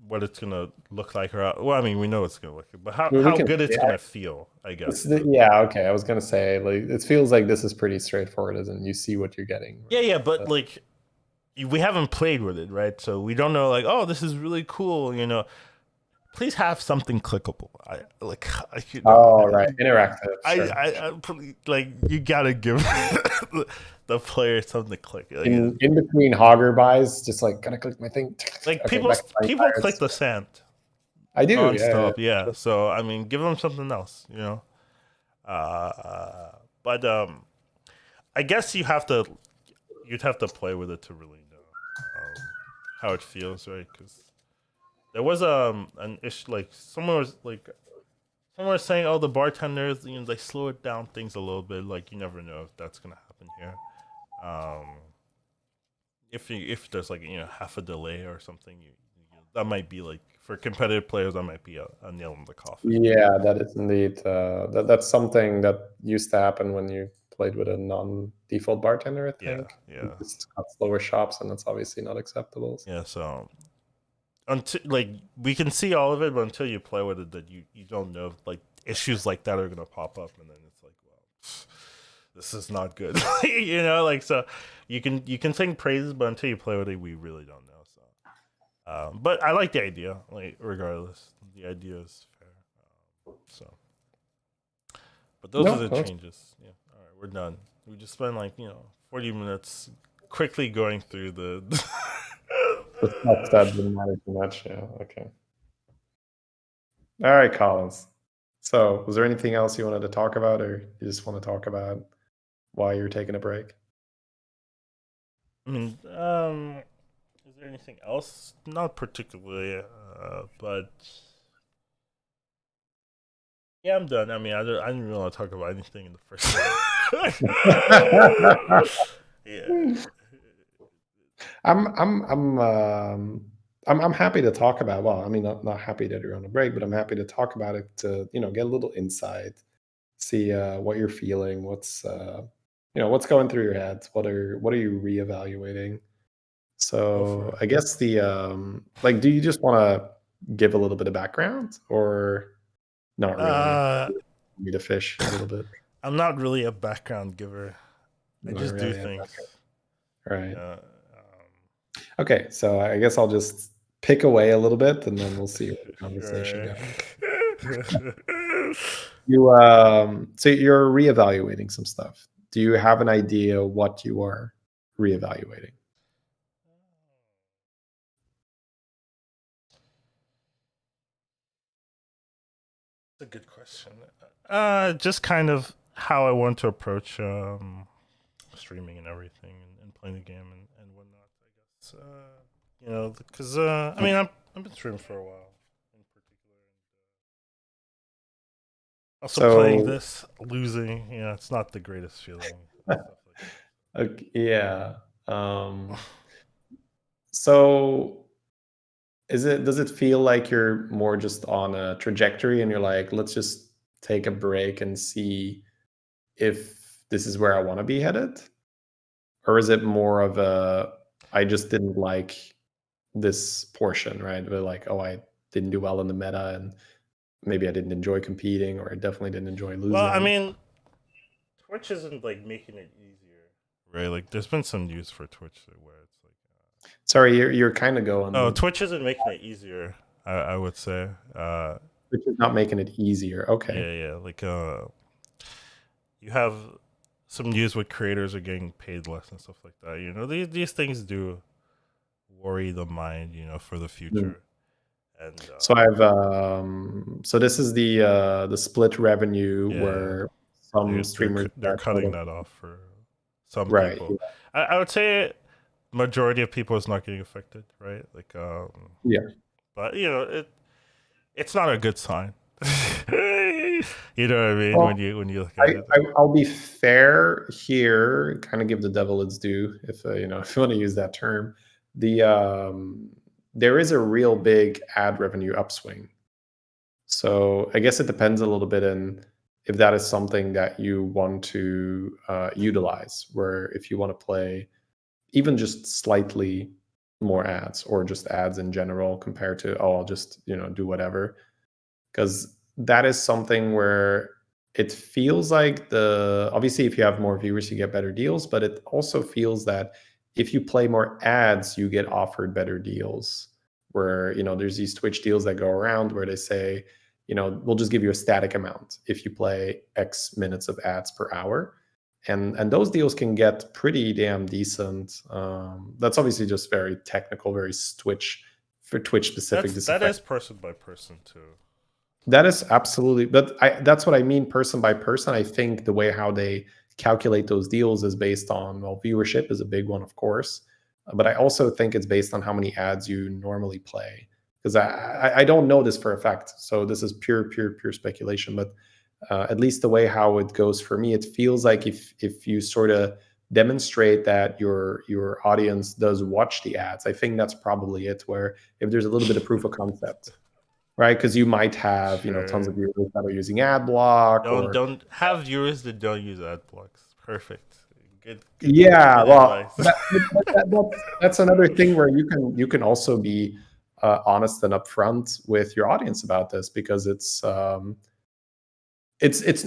what it's gonna look like, or well, I mean, we know it's gonna look, but we how can. good it's Yeah, gonna feel, I guess. yeah, okay. I was gonna say like it feels like this is pretty straightforward, as in you see what you're getting, Yeah, right? yeah, but like we haven't played with it, right? So we don't know, like, oh, this is really cool. Please have something clickable. Oh, right, interactive, sure. Like you gotta give the player something to click. In between Hogger buys, just like gotta click my thing. Like Okay, people back to playing people click cards. the sand I do, yeah. nonstop. Yeah, so I mean, give them something else. But I guess you'd have to play with it to really know how it feels, right? Because there was an issue, like someone was saying, oh, the bartenders, they slow it down things a little bit. Like you never know if that's gonna happen here. Um, if there's like half a delay or something, that might be like for competitive players that might be a nail in the coffin. Yeah, that is indeed that's something that used to happen when you played with a non-default bartender, I Yeah, think. You yeah, just got slower shops, and that's obviously not acceptable. yeah. So until like we can see all of it, but until you play with it, that you don't know if, like issues like that are gonna pop up, and then it's like, well, this is not good. Like so you can sing praises, but until you play with it, we really don't know. So, but I like the idea. Like regardless, the idea is fair. So, but those are No, the no, changes. Yeah. All right, we're done. We just spent like 40 minutes quickly going through the. the stuff that didn't matter too much. Yeah, okay. All right, Collins. So, was there anything else you wanted to talk about, or you just want to talk about why you're taking a break? I mean, is there anything else? Not particularly, but yeah, I'm done. I mean, I didn't really want to talk about anything in the first. Yeah. I'm happy to talk about. Well, I mean, not happy that you're on a break, but I'm happy to talk about it to get a little insight, see what you're feeling, what's going through your head, what are you reevaluating. Go for So it. I guess like, do you just want to give a little bit of background, or not really? Uh, Me to fish a little bit. I'm not really a background giver. I Not just do really. things. Right. Yeah. Okay, so I guess I'll just pick away a little bit, and then we'll see where the conversation Sure. goes. So you're reevaluating some stuff. Do you have an idea what you are reevaluating? That's a good question. Just kind of how I want to approach streaming and everything, and playing the game and whatnot. I guess because I mean I've been streaming for a while in particular. Also playing So, this, losing, it's not the greatest feeling. And stuff like okay, yeah. So does it feel like you're more just on a trajectory and you're like, let's just take a break and see if this is where I want to be headed? Or is it more of a I just didn't like this portion, right? Where like, oh, I didn't do well in the meta and maybe I didn't enjoy competing or I definitely didn't enjoy Well, I losing. mean, Twitch isn't like making it easier, right? Like, there's been some news for Twitch where it's like, Sorry, you're kind of oh, going, Twitch isn't making it easier. I would say, which is not making it easier. Okay. yeah. Like, you have some news with creators are getting paid less and stuff like that. These things do worry the mind, for the Mm. future. And So so this is the split revenue yeah, where some streamers they're get sort cutting of that off for some right. people. I would say majority of people is not getting affected, right? Like, Yeah. but it's not a good sign. You know what I mean? Well, When you look at it, I'll be fair here, kind of give the devil its due, if if you want to use that term. There is a real big ad revenue upswing. So I guess it depends a little bit in if that is something that you want to utilize, where if you want to play even just slightly more ads or just ads in general compared to, oh, I'll just do whatever, because that is something where it feels like the obviously if you have more viewers you get better deals, but it also feels that if you play more ads you get offered better deals, where there's these Twitch deals that go around where they say, we'll just give you a static amount if you play X minutes of ads per hour, and those deals can get pretty damn decent. That's obviously just very technical, very Twitch specific. This that effect is person by person too. that is absolutely, but that's what I mean, person by person. I think the way how they calculate those deals is based on, well, viewership is a big one, of course, but I also think it's based on how many ads you normally play. Because I don't know this for a fact, so this is pure speculation. But at least the way how it goes for me, it feels like if you sort of demonstrate that your audience does watch the ads, I think that's probably it. Where if there's a little bit of proof of concept, right? Because you might have, tons of Sure. viewers that are using ad block or Don't have viewers that don't use ad blocks. Perfect. yeah, Good well, advice. that's another thing where you can also be honest and upfront with your audience about this, because it's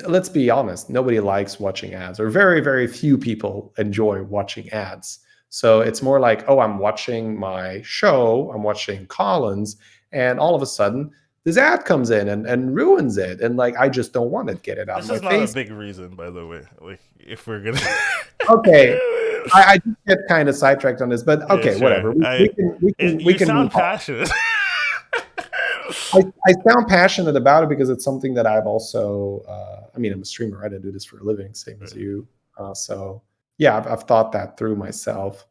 let's be honest, nobody likes watching ads, or very few people enjoy watching ads. So it's more like, oh, I'm watching my show, I'm watching Collins, and all of a sudden this ad comes in and ruins it, and like I just don't want to get it out of This my is not a face. big reason, by the way. Like, if we're gonna, Okay, I just get kind of sidetracked on this, but yeah, okay, sure. whatever. We can You move sound on. passionate. I sound passionate about it because it's something that I've also, I mean, I'm a streamer, right? I do this for a living, same as Right. you. So yeah, I've thought that through myself.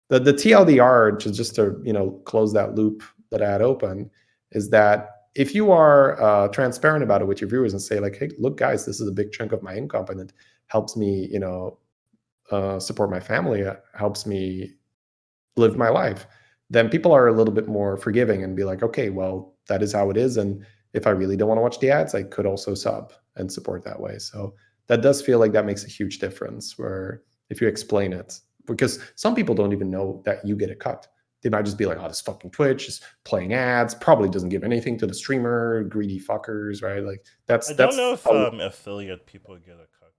The TLDR, just to close that loop that I had open, is that if you are transparent about it with your viewers and say like, hey, look, guys, this is a big chunk of my income and it helps me, support my family, helps me live my life, then people are a little bit more forgiving and be like, okay, well, that is how it is. And if I really don't want to watch the ads, I could also sub and support that way. So that does feel like that makes a huge difference, where if you explain it, because some people don't even know that you get a cut. They might just be like, oh, this fucking Twitch is playing ads, probably doesn't give anything to the streamer, greedy fuckers, right? Like I that's don't know that's if affiliate people get a cut.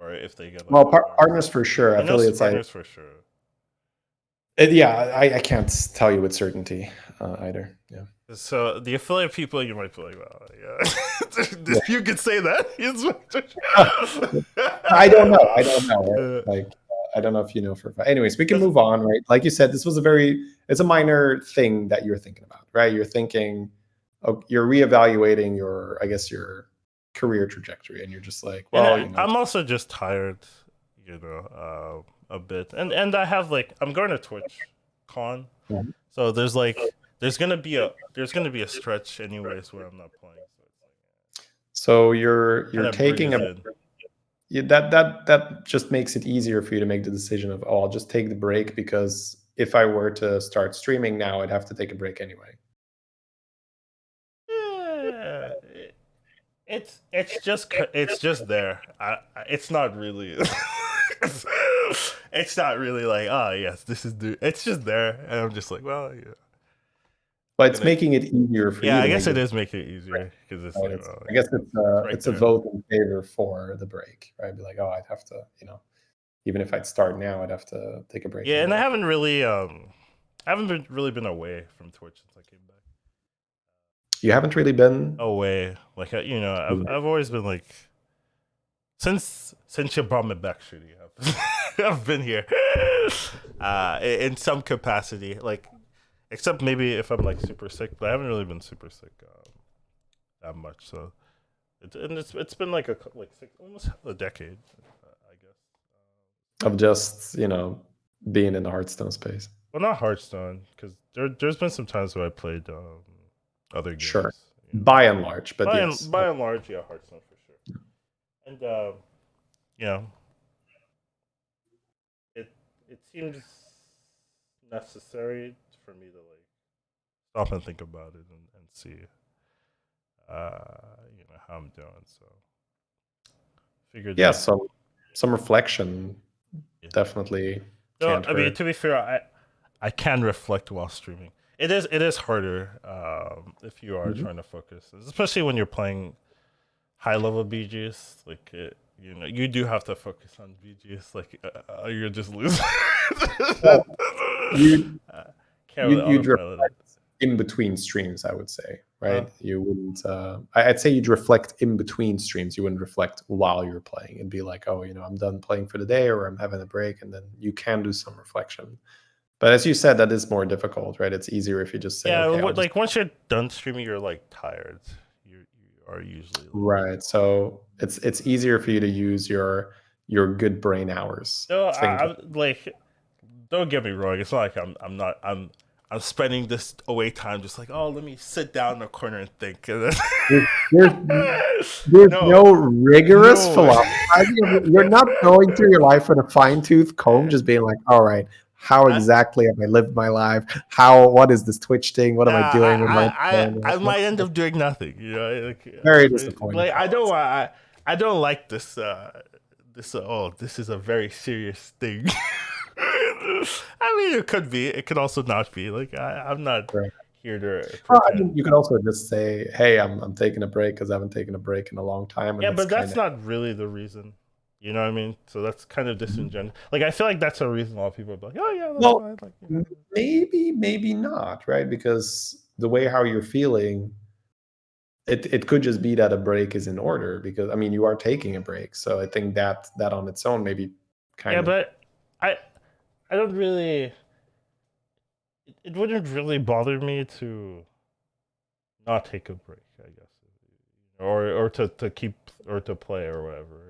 or if they get like Well, partners. partners for sure. I know Affiliates, partners for sure. I can't tell you with certainty either. Yeah. So the affiliate people, you might be like, well, yeah, Yeah. you could say that. I don't know. I don't know. Right? Uh, Like, I don't know if you know for a fact. Anyways, we can 'cause- move on, right? Like you said, this was it's a minor thing that you're thinking about, right? You're thinking, oh, you're reevaluating I guess, your career trajectory, and you're just like, and well, I'm also just tired, a bit, and I have like I'm going to Twitch Con, Mhm. so there's gonna be a stretch anyways where I'm not playing. So you're Kind of taking brings in. that just makes it easier for you to make the decision of, oh, I'll just take the break, because if I were to start streaming now, I'd have to take a break anyway. Yeah, it's just there. It's not really. It's not really like, oh yes, this is it's just there, and I'm just like, well, yeah. But it's making it easier for you Yeah, to I guess make it is making it easier because it's right? like, oh, I guess right it's a there. vote in favor for the break, right? Be like, oh, I'd have to, even if I'd start now, I'd have to take a break Yeah, and anyway. I haven't really been away from Twitch since I came back. You haven't really been Away, like I've always been like, since you brought me back, Shitty, I've been here, in some capacity, like, except maybe if I'm like super sick, but I haven't really been super sick that much. So it's been like almost a decade, I guess, of just, being in the Hearthstone space. well, not Hearthstone, because there's been some times where I played other games. Sure. By and large, but yes. By and large, yeah, Hearthstone for sure. And it seems necessary for me to like stop and think about it and see how I'm doing. So figured some reflection definitely can't I mean, hurt. to be fair, I can reflect while streaming. It is harder if you are trying to focus, especially when you're playing high level BGs. Like you do have to focus on BGs. Like you're just losing. Well, you'd really reflect in between streams, I would say, right? You wouldn't. I'd say you'd reflect in between streams. You wouldn't reflect while you're playing and be like, oh, I'm done playing for the day, or I'm having a break, and then you can do some reflection. But as you said, that is more difficult, right? It's easier if you just say, yeah, okay, once you're done streaming, you're like tired. You are usually right. So it's easier for you to use your good brain hours. No, Thinking. I'm like, don't get me wrong. It's not like I'm spending this away time just like, oh, let me sit down in a corner and think. There's no rigorous philosophy. You're not going through your life with a fine-tooth comb, just being like, all right, how exactly have I lived my life? What is this Twitch thing? What am I doing? I might end up doing nothing. Very disappointing. Like I don't like this. This is a very serious thing. I mean, it could be. It could also not be. Like I'm not here to. You could also just say, "Hey, I'm taking a break because I haven't taken a break in a long time." And but that's not really the reason. You know what I mean? So that's kind of disingenuous. Like I feel like that's a reason a lot of people are like, "Oh yeah, that's fine." Like, maybe not, right? Because the way how you're feeling, it could just be that a break is in order. Because I mean, you are taking a break, so I think that on its own maybe kind of. Yeah, but I don't really. It wouldn't really bother me to not take a break, I guess, or to keep or to play or whatever.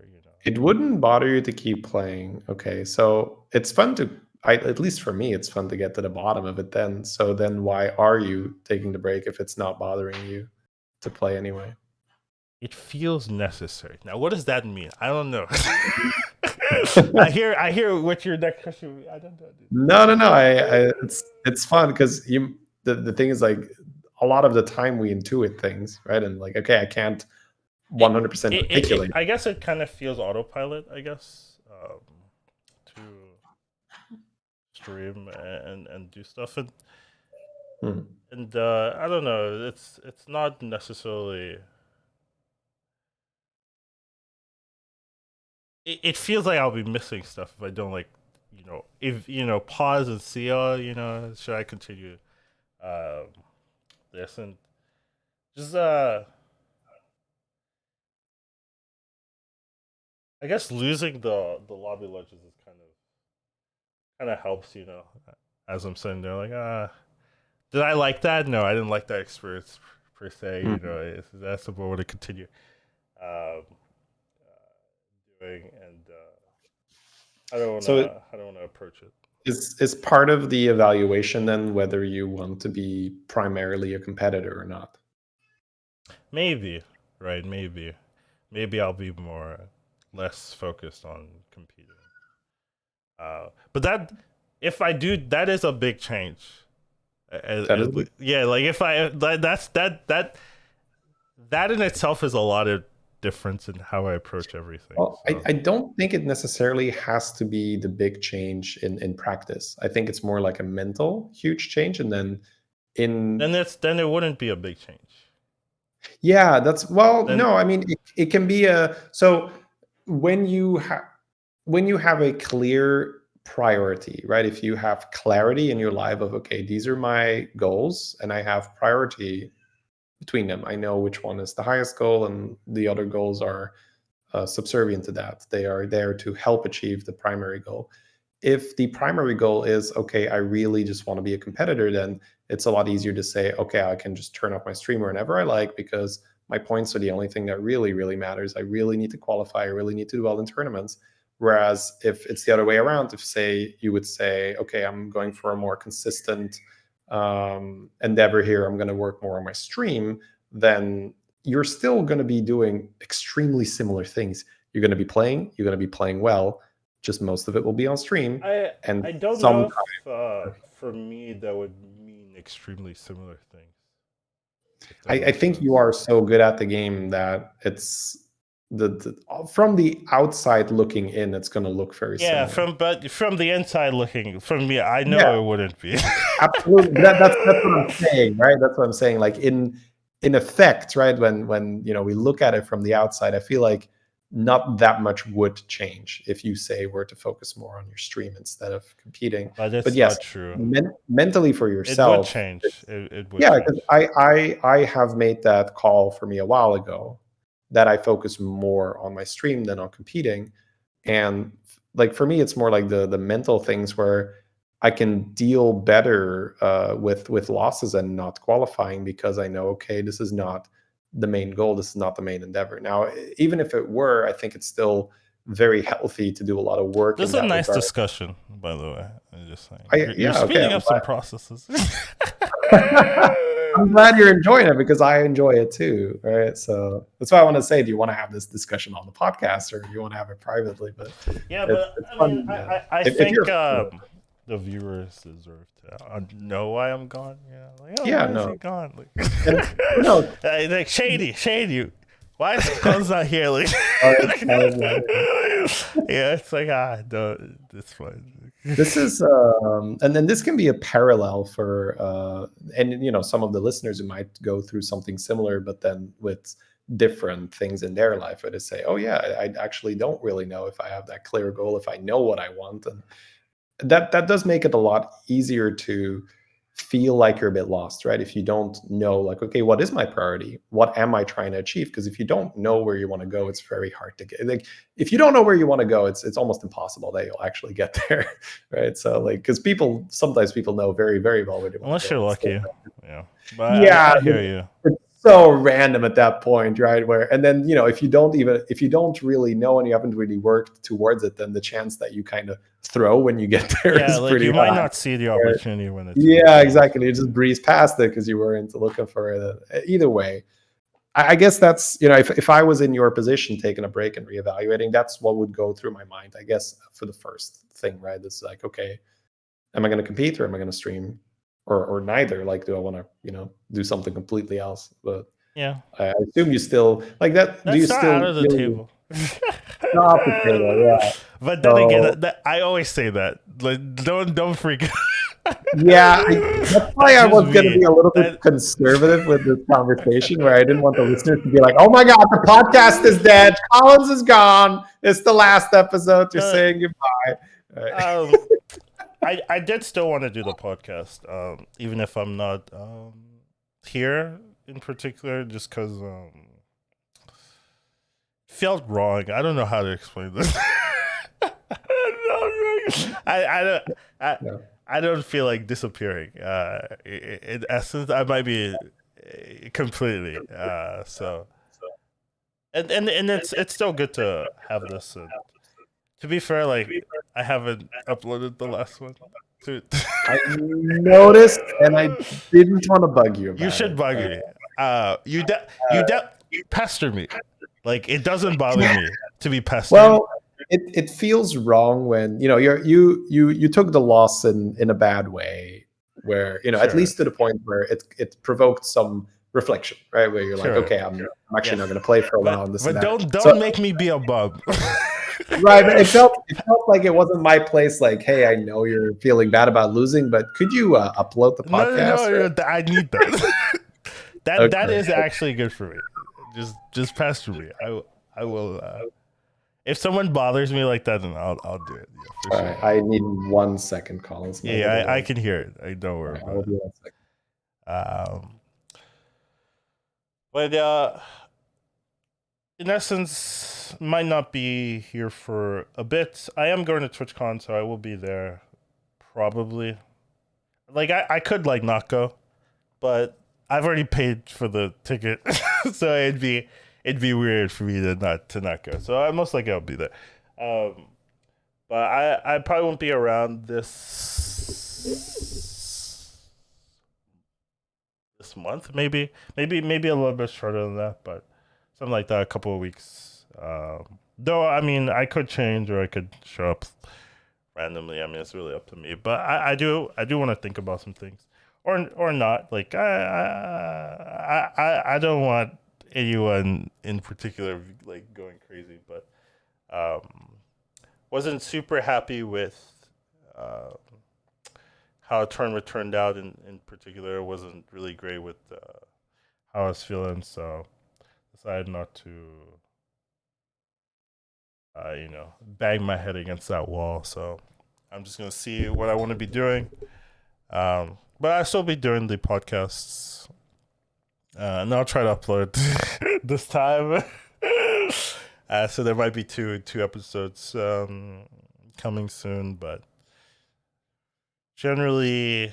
It wouldn't bother you to keep playing. Okay, so it's fun to. At least for me, it's fun to get to the bottom of it. Then why are you taking the break if it's not bothering you to play anyway? It feels necessary. Now, what does that mean? I don't know. I hear what your next question. I don't know. No. It's fun because the thing is, like, a lot of the time we intuit things, right? And like, okay, I can't 100% articulate. I guess it kind of feels autopilot. I guess to stream and do stuff and I don't know. It's not necessarily. it feels like I'll be missing stuff if I don't like, if pause and see, should I continue um this, and just I guess losing the lobby lunches is kind of helps, as I'm sitting there like, did I like that? No, I didn't like that experience per se. That's what I want to continue um, doing, and So I don't want to approach it. is part of the evaluation then whether you want to be primarily a competitor or not? Maybe, right? Maybe I'll be less focused on competing. But that, if I do, that is a big change. That is Yeah, like if I that in itself is a lot of difference in how I approach everything. well, So. I don't think it necessarily has to be the big change in practice. I think it's more like a mental huge change, and then in Then it wouldn't be a big change. yeah, that's well, Then no, I mean it can be a so when you have a clear priority, right? If you have clarity in your life of okay, these are my goals and I have priority between them. I know which one is the highest goal and the other goals are subservient to that. They are there to help achieve the primary goal. If the primary goal is, okay, I really just want to be a competitor, then it's a lot easier to say, okay, I can just turn off my stream whenever I like because my points are the only thing that really, really matters. I really need to qualify. I really need to do well in tournaments. Whereas if it's the other way around, if say you would say, okay, I'm going for a more consistent endeavor here, I'm going to work more on my stream, then you're still going to be doing extremely similar things. You're going to be playing well, just most of it will be on stream. And I don't know sometimes if for me that would mean extremely similar things. If that I makes think sense. you are so good at the game that it's the from the outside looking in, it's going to look very Yeah, similar. but from the inside looking, from me, I Yeah, know it wouldn't be. absolutely. That's what I'm saying, right? That's what I'm saying. Like in effect, right? When we look at it from the outside, I feel like not that much would change if you say were to focus more on your stream instead of competing. But But it's yes, not true. mentally for It would yourself, change. it's It would yeah, because change. I have made that call for me a while ago that I focus more on my stream than on competing. And like for me, it's more like the mental things where I can deal better with losses and not qualifying because I know okay, this is not the main goal. This is not the main endeavor. Now, even if it were, I think it's still very healthy to do a lot of work This in is a that nice regard. discussion, by the way. I'm just saying. You're Yeah, okay. speeding up some processes. I'm glad you're enjoying it because I enjoy it too. Right. So that's why I want to say, do you want to have this discussion on the podcast or do you want to have it privately? But Yeah, it's, but it's I mean, fun. Yeah. I If think you're, the viewers deserve to know why I'm gone. Yeah, like, oh, yeah, why is no. he gone? Like, And who knows? like shady. Why is Colin's not here? Like, yeah, it's like no, it's fine. This is, and then this can be a parallel for, and some of the listeners who might go through something similar, but then with different things in their life, where they say, "Oh yeah, I actually don't really know if I have that clear goal, if I know what I want," and that does make it a lot easier to feel like you're a bit lost, right? If you don't know, like, okay, what is my priority? What am I trying to achieve? Because if you don't know where you want to go, it's very hard to get. Like, if you don't know where you want to go, it's almost impossible that you'll actually get there, right? So, like, because sometimes people know very, very well where they want Unless to go. you're And lucky, still, yeah. But yeah, I hear you. it's so random at that point, right? Where and then if you don't really know and you haven't really worked towards it, then the chance that you kind of throw when you get there Yeah, is like pretty you might high. not see the opportunity when it's Yeah, exactly. You just breeze past it because you weren't looking for it. Either way, I guess that's if I was in your position, taking a break and reevaluating, that's what would go through my mind. I guess for the first thing, right? It's like, okay, am I going to compete or am I going to stream, or neither? Like, do I want to do something completely else? But yeah. I assume you still like that. Do you That's not out still of the really table. off the table? Yeah. But then again, So I always say that. Like, don't freak. That's why I was going to be a little bit conservative with this conversation, where I didn't want the listeners to be like, "Oh my God, the podcast is dead. Collins is gone. It's the last episode. You're saying goodbye." Right. I did still want to do the podcast, even if I'm not here in particular, just because felt wrong. I don't know how to explain this. I don't feel like disappearing. In essence, I might be completely. So, and it's still good to have this. And to be fair, like I haven't uploaded the last one. I noticed, and I didn't want to bug you. You should bug me. You pester me. Like it doesn't bother me to be pestered. Well, it feels wrong when you took the loss in a bad way, where at least to the point where it provoked some reflection, right? Where you're like, okay, I'm actually not going to play for a while. But don't make me be a bum. Right, but it felt like it wasn't my place. Like, hey, I know you're feeling bad about losing, but could you upload the podcast? No, I need that. That is actually good for me. Just pester me. I will. If someone bothers me like that, then I'll do it. Yeah, for sure. Right, I need 1 second, Collins. Yeah, I can hear it. I don't worry about it. 1 second. But in essence, might not be here for a bit. I am going to TwitchCon, so I will be there probably. Like I could like not go, but I've already paid for the ticket, so it'd be weird for me to not go. So I most likely I'll be there. But I probably won't be around this month. Maybe a little bit shorter than that, but something like that, a couple of weeks. Though, I mean, I could change or I could show up randomly. I mean, it's really up to me. But I do want to think about some things, or not. Like I don't want anyone in particular like going crazy, but wasn't super happy with how a tournament turned out. In particular, wasn't really great with how I was feeling, so decided not to bang my head against that wall. So I'm just gonna see what I want to be doing, but I'll still be doing the podcasts, and I'll try to upload this time. So there might be two episodes coming soon, but generally.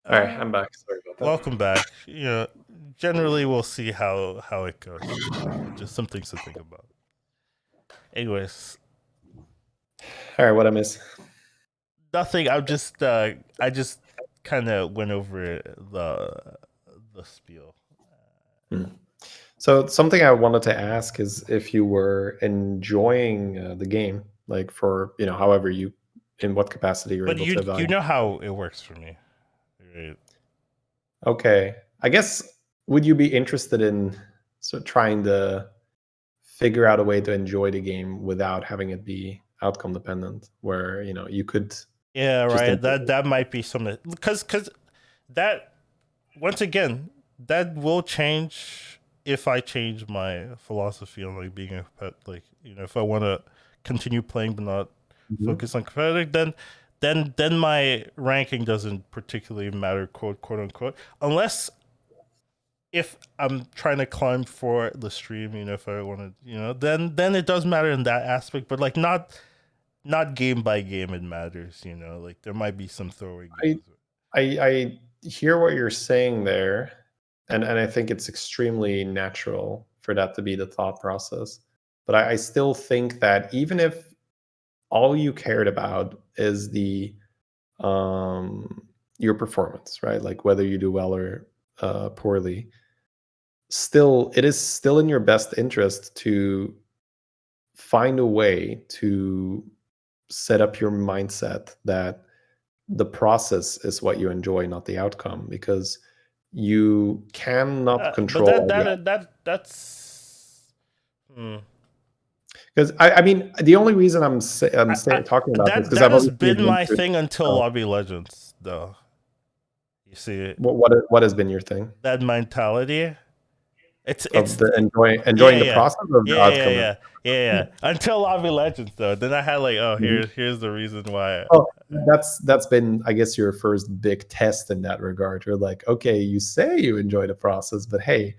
All right, I'm back. Sorry about that. Welcome back. Generally we'll see how it goes. Just some things to think about. Anyways. All right, what I miss? Nothing. I just kind of went over the spiel. So something I wanted to ask is if you were enjoying the game, like for however in what capacity you're able to evaluate. But you know how it works for me. Right. Okay. I guess, would you be interested in trying to figure out a way to enjoy the game without having it be outcome dependent, where you could right, that might be something, because that, once again, that will change if I change my philosophy on like being a pet. Like if I want to continue playing but not focus on competitive, then my ranking doesn't particularly matter, quote unquote, unless if I'm trying to climb for the stream, if I want to, then it does matter in that aspect, but like not game by game it matters, like there might be some throwaway games. I hear what you're saying there, and I think it's extremely natural for that to be the thought process, but I still think that even if all you cared about is the your performance, right? Like whether you do well or poorly, it is still in your best interest to find a way to set up your mindset that the process is what you enjoy, not the outcome, because you cannot control. But that's Because I mean, the only reason I'm talking about this because That I've has obviously been been my through. thing until Oh, Lobby Legends, though. You see what has been your thing that mentality? of It's the yeah, enjoying the yeah, process of the yeah, yeah, outcome? yeah, yeah, yeah. Until Lobby Legends, though, then I had like, oh, Mhm. here's the reason why. Oh, that's been, I guess, your first big test in that regard. You're like, okay, you say you enjoy the process, but hey,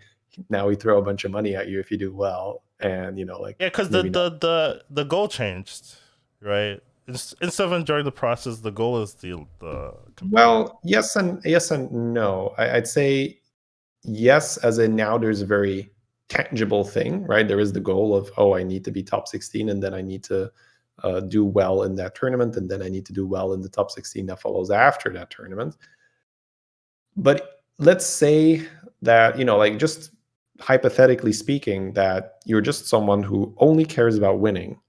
now we throw a bunch of money at you if you do well, and like Yeah, because maybe not. the goal changed, right? Instead of enjoying the process, the goal is the competing. Well, yes and no. I'd say yes, as in now there's a very tangible thing, right? There is the goal of, oh, I need to be top 16, and then I need to do well in that tournament, and then I need to do well in the top 16 that follows after that tournament. But let's say that, like just hypothetically speaking, that you're just someone who only cares about winning.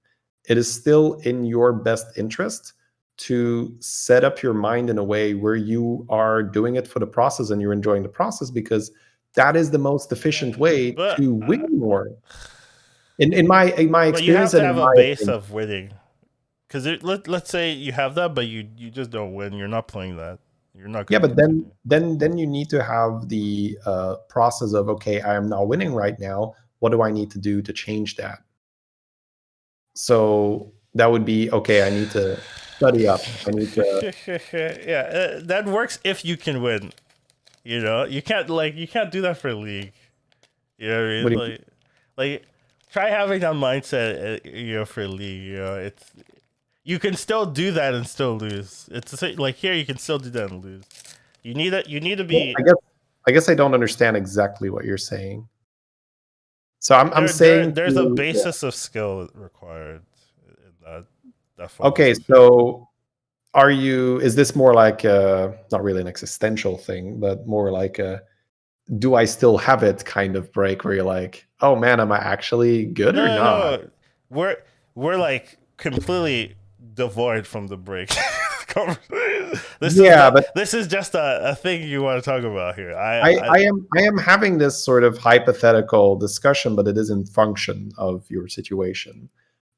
It is still in your best interest to set up your mind in a way where you are doing it for the process and you're enjoying the process, because that is the most efficient way But to win more. In my but you experience have to and in have a my base opinion. of winning. Because let's say you have that, but you just don't win. You're not playing that. You're not Yeah, going to but then continue. then you need to have the process of, okay, I am not winning right now. What do I need to do to change that? So that would be, okay, I need to study up. I need to. Yeah, that works if you can win. You can't do that for league. You know what I What mean? do you, Like try having that mindset. For league. It's you can still do that and still lose. It's like here you can still do that and lose. You need to well, be I guess I don't understand exactly what you're saying. So I'm saying there's a to, yeah. basis of skill required in that Okay, philosophy. so is this more like not really an existential thing, but more like a do I still have it kind of break where you're like, oh man, am I actually good or No, not? no, we're we're like completely devoid from the break. Yeah, but This is just a thing you want to talk about here. I am having this sort of hypothetical discussion, but it is in function of your situation.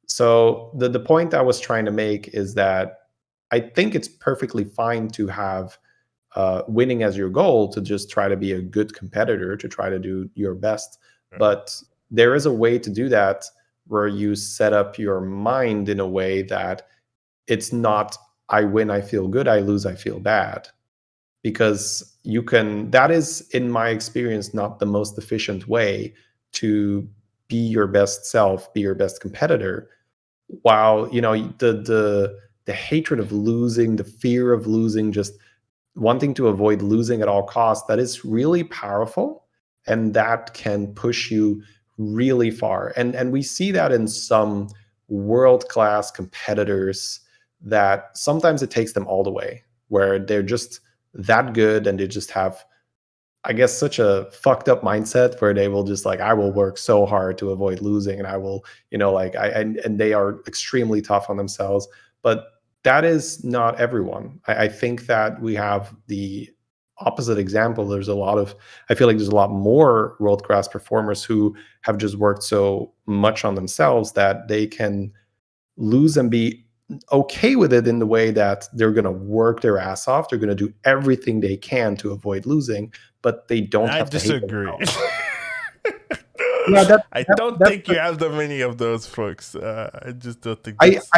So the point I was trying to make is that I think it's perfectly fine to have winning as your goal, to just try to be a good competitor, to try to do your best. But there is a way to do that where you set up your mind in a way that it's not, I win, I feel good, I lose, I feel bad. Because that is, in my experience, not the most efficient way to be your best self, be your best competitor. While, the hatred of losing, the fear of losing, just wanting to avoid losing at all costs, that is really powerful, and that can push you really far. And we see that in some world class competitors, that sometimes it takes them all the way, where they're just that good, and they just have, I guess, such a fucked up mindset where they will just like, I will work so hard to avoid losing, and I will, like, and they are extremely tough on themselves. But that is not everyone. I think that we have the opposite example. I feel like there's a lot more world class performers who have just worked so much on themselves that they can lose and be okay with it, in the way that they're going to work their ass off. They're going to do everything they can to avoid losing, but they don't I have to hate disagree. themselves. Yeah, I don't that's think you have that many of those folks. I just don't think I, that's.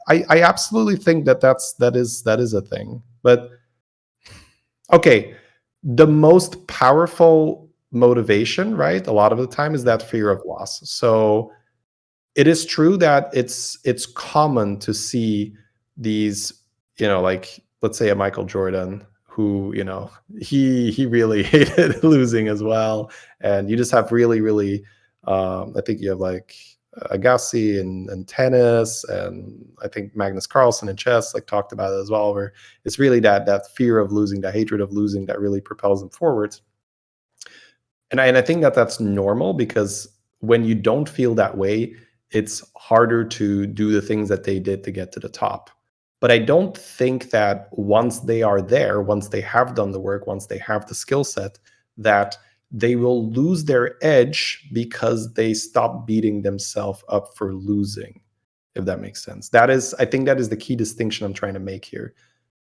I absolutely think that is a thing. But okay, the most powerful motivation, right, a lot of the time, is that fear of loss. So it is true that it's common to see these, like, let's say a Michael Jordan, who, he really hated losing as well. And you just have really, really, I think you have like Agassi and tennis, and I think Magnus Carlsen in chess like talked about it as well, where it's really that fear of losing, that hatred of losing, that really propels them forwards. And I think that that's normal, because when you don't feel that way, it's harder to do the things that they did to get to the top. But I don't think that once they are there, once they have done the work, once they have the skill set, that they will lose their edge because they stop beating themselves up for losing, if that makes sense. I think that is the key distinction I'm trying to make here.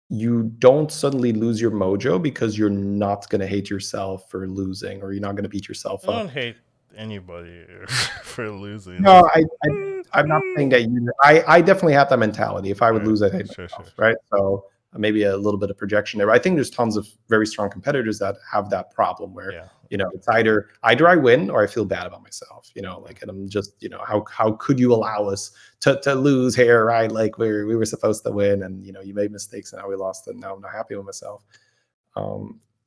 You don't suddenly lose your mojo because you're not going to hate yourself for losing, or you're not going to beat I yourself don't up. hate anybody for losing. No, I'm not saying that you. I definitely have that mentality. If I would Sure, lose, I'd hate sure, myself, sure. right? So maybe a little bit of projection there. But I think there's tons of very strong competitors that have that problem where Yeah. it's either I win or I feel bad about myself. Like, and I'm just how could you allow us to lose here, right? Like we were supposed to win, and you made mistakes, and now we lost, and now I'm not happy with myself.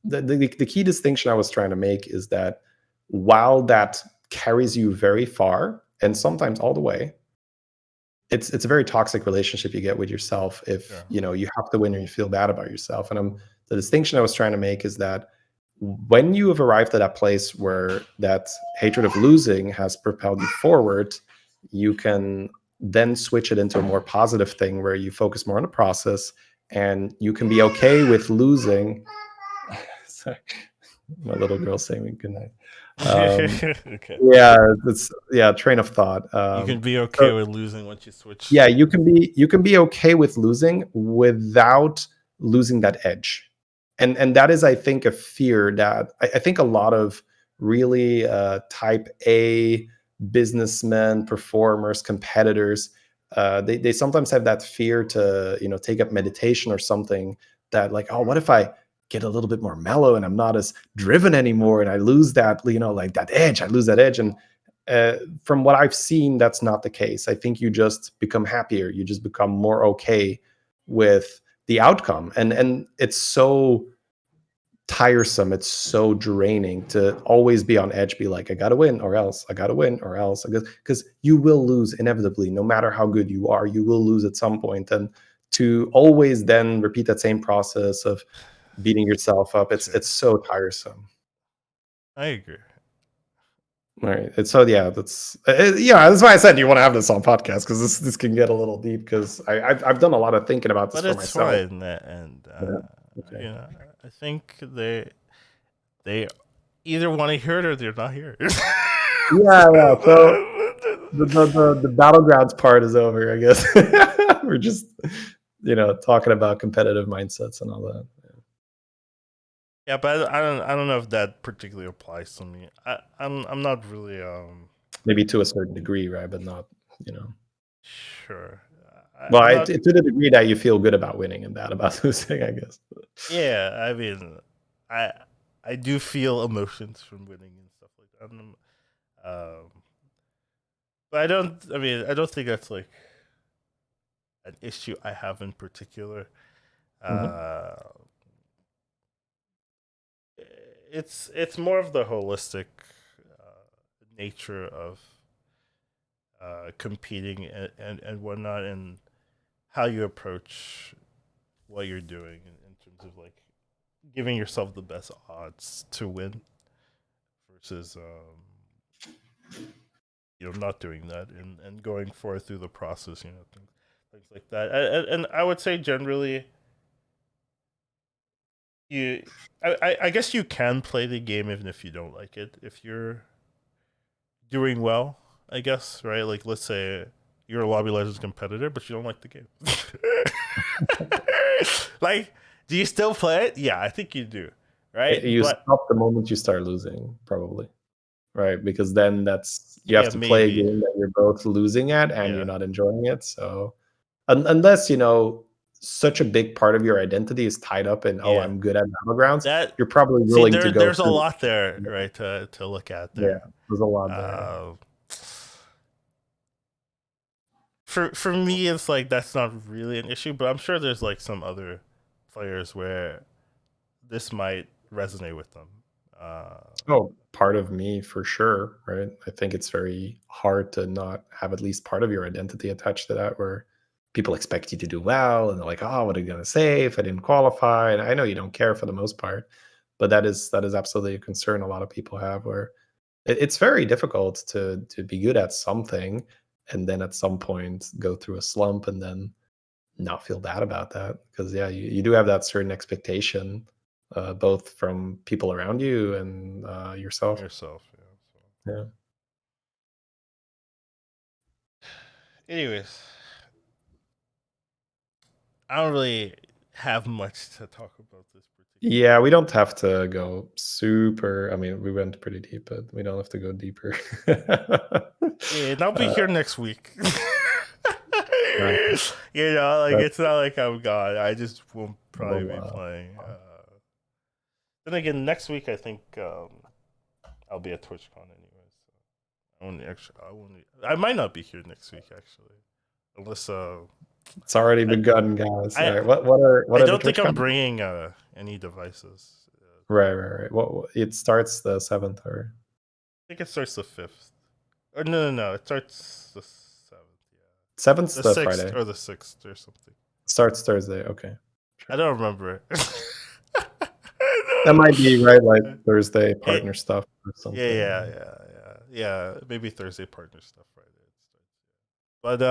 The key distinction I was trying to make is that while that carries you very far and sometimes all the way, it's a very toxic relationship you get with yourself if Sure. you have to win or you feel bad about yourself. And the distinction I was trying to make is that when you have arrived at that place where that hatred of losing has propelled you forward, you can then switch it into a more positive thing where you focus more on the process, and you can be okay with losing. Sorry, my little girl saying me good night. Okay. Train of thought. You can be okay So with losing once you switch. yeah, you can be okay with losing without losing that edge, and that is, I think, a fear that I think a lot of really type A businessmen, performers, competitors, they sometimes have that fear to take up meditation or something, that like, oh, what if I get a little bit more mellow and I'm not as driven anymore, and I lose that, like that edge, I lose that edge. And from what I've seen, that's not the case. I think you just become happier. You just become more okay with the outcome, and it's so tiresome. It's so draining to always be on edge. Be like, I gotta win, or else I gotta win, or else, because you will lose inevitably. No matter how good you are, you will lose at some point. And to always then repeat that same process of beating yourself up, it's Sure. it's so tiresome. I agree. Right. And so yeah, that's why I said you want to have this on podcast, because this can get a little deep, because I've done a lot of thinking about this But for it's myself. fine, and Yeah. Okay. I think they either want to hear it or they're not here. Yeah. Yeah. So the battlegrounds part is over, I guess. We're just talking about competitive mindsets and all that. Yeah, but I don't know if that particularly applies to me. I'm not really Maybe to a certain degree, right? But not, sure. well, I'm not. to the degree that you feel good about winning and bad about losing, I guess. Yeah, I mean, I I do feel emotions from winning and stuff like that. Um, but I don't. I mean, I don't think that's like an issue I have in particular. Mhm. Uh, it's more of the holistic nature of competing and whatnot, and how you approach what you're doing in terms of like giving yourself the best odds to win versus not doing that and going forward through the process, things like that. And I would say generally you I guess you can play the game even if you don't like it, if you're doing well, I guess, right? Like, let's say you're a Lobby Legends competitor, but you don't like the game. Like, do you still play it? Yeah, I think you do, right? You But stop the moment you start losing, probably. Right, because then you have yeah, to play a maybe. game that you're both losing at and you're Yeah, not enjoying it. So unless such a big part of your identity is tied up in, oh, yeah. I'm good at Battlegrounds, That you're probably see, willing to go there's a through. lot there, right? To look at Yeah, there. there's a lot there. Uh, for me, it's like that's not really an issue, but I'm sure there's like some other players where this might resonate with them. Uh, Oh, part of me for sure, right? I think it's very hard to not have at least part of your identity attached to that, where people expect you to do well, and they're like, "Oh, what are you gonna say if I didn't qualify?" And I know you don't care for the most part, but that is absolutely a concern a lot of people have, where it's very difficult to be good at something and then at some point go through a slump and then not feel bad about that, because yeah, you do have that certain expectation both from people around you and yourself. Yourself, yeah. Yeah. Anyways, I don't really have much to talk about this particular. Yeah, we don't have to go super. I mean, we went pretty deep, but we don't have to go deeper. Yeah, and I'll be here next week. Nice. You know, like That's it's not like I'm gone. I just won't probably be wow. playing. Then again, next week I think I'll be at TwitchCon anyway. So I might not be here next week actually, unless It's already begun, guys. All I right, what are I the don't think I'm TwitchCon? bringing any devices. Right. What it starts the 7th, or I think it starts the 5th. Or no, it starts the 7th. Yeah, 7th's the the 6th Friday. or the 6th or something. Starts Thursday. Okay, I don't remember. that might be right, like Thursday It, partner stuff or something. yeah. Maybe Thursday partner stuff Friday. But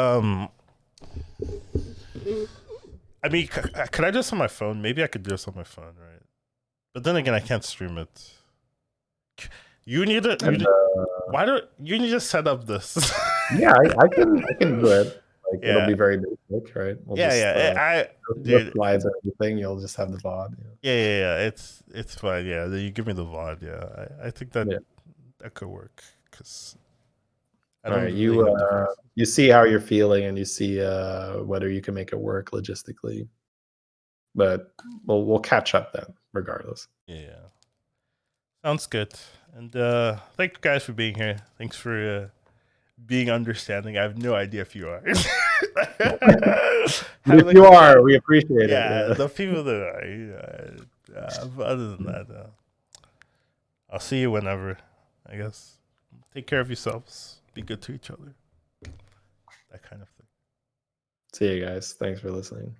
I mean, could I do this on my phone? Maybe I could do this on my phone, right? But then again, I can't stream it. You need to. And Why don't you need to set up this? yeah, I can do it. Like it'll Yeah, be very basic, right? We'll just I go through the dude. slides and everything. You'll just have the VOD. Yeah. It's fine. Yeah, you give me the VOD. Yeah, I think that Yeah. that could work because I All don't right, really have devices. you see how you're feeling, and you see whether you can make it work logistically. But we'll catch up then, regardless. Yeah. Sounds good. And thank you guys for being here. Thanks for being understanding. I have no idea if you are. If you are, we appreciate it. Yeah, Yeah. the people that are. But other than that, I'll see you whenever, I guess. Take care of yourselves. Be good to each other. That kind of thing. See you guys. Thanks for listening.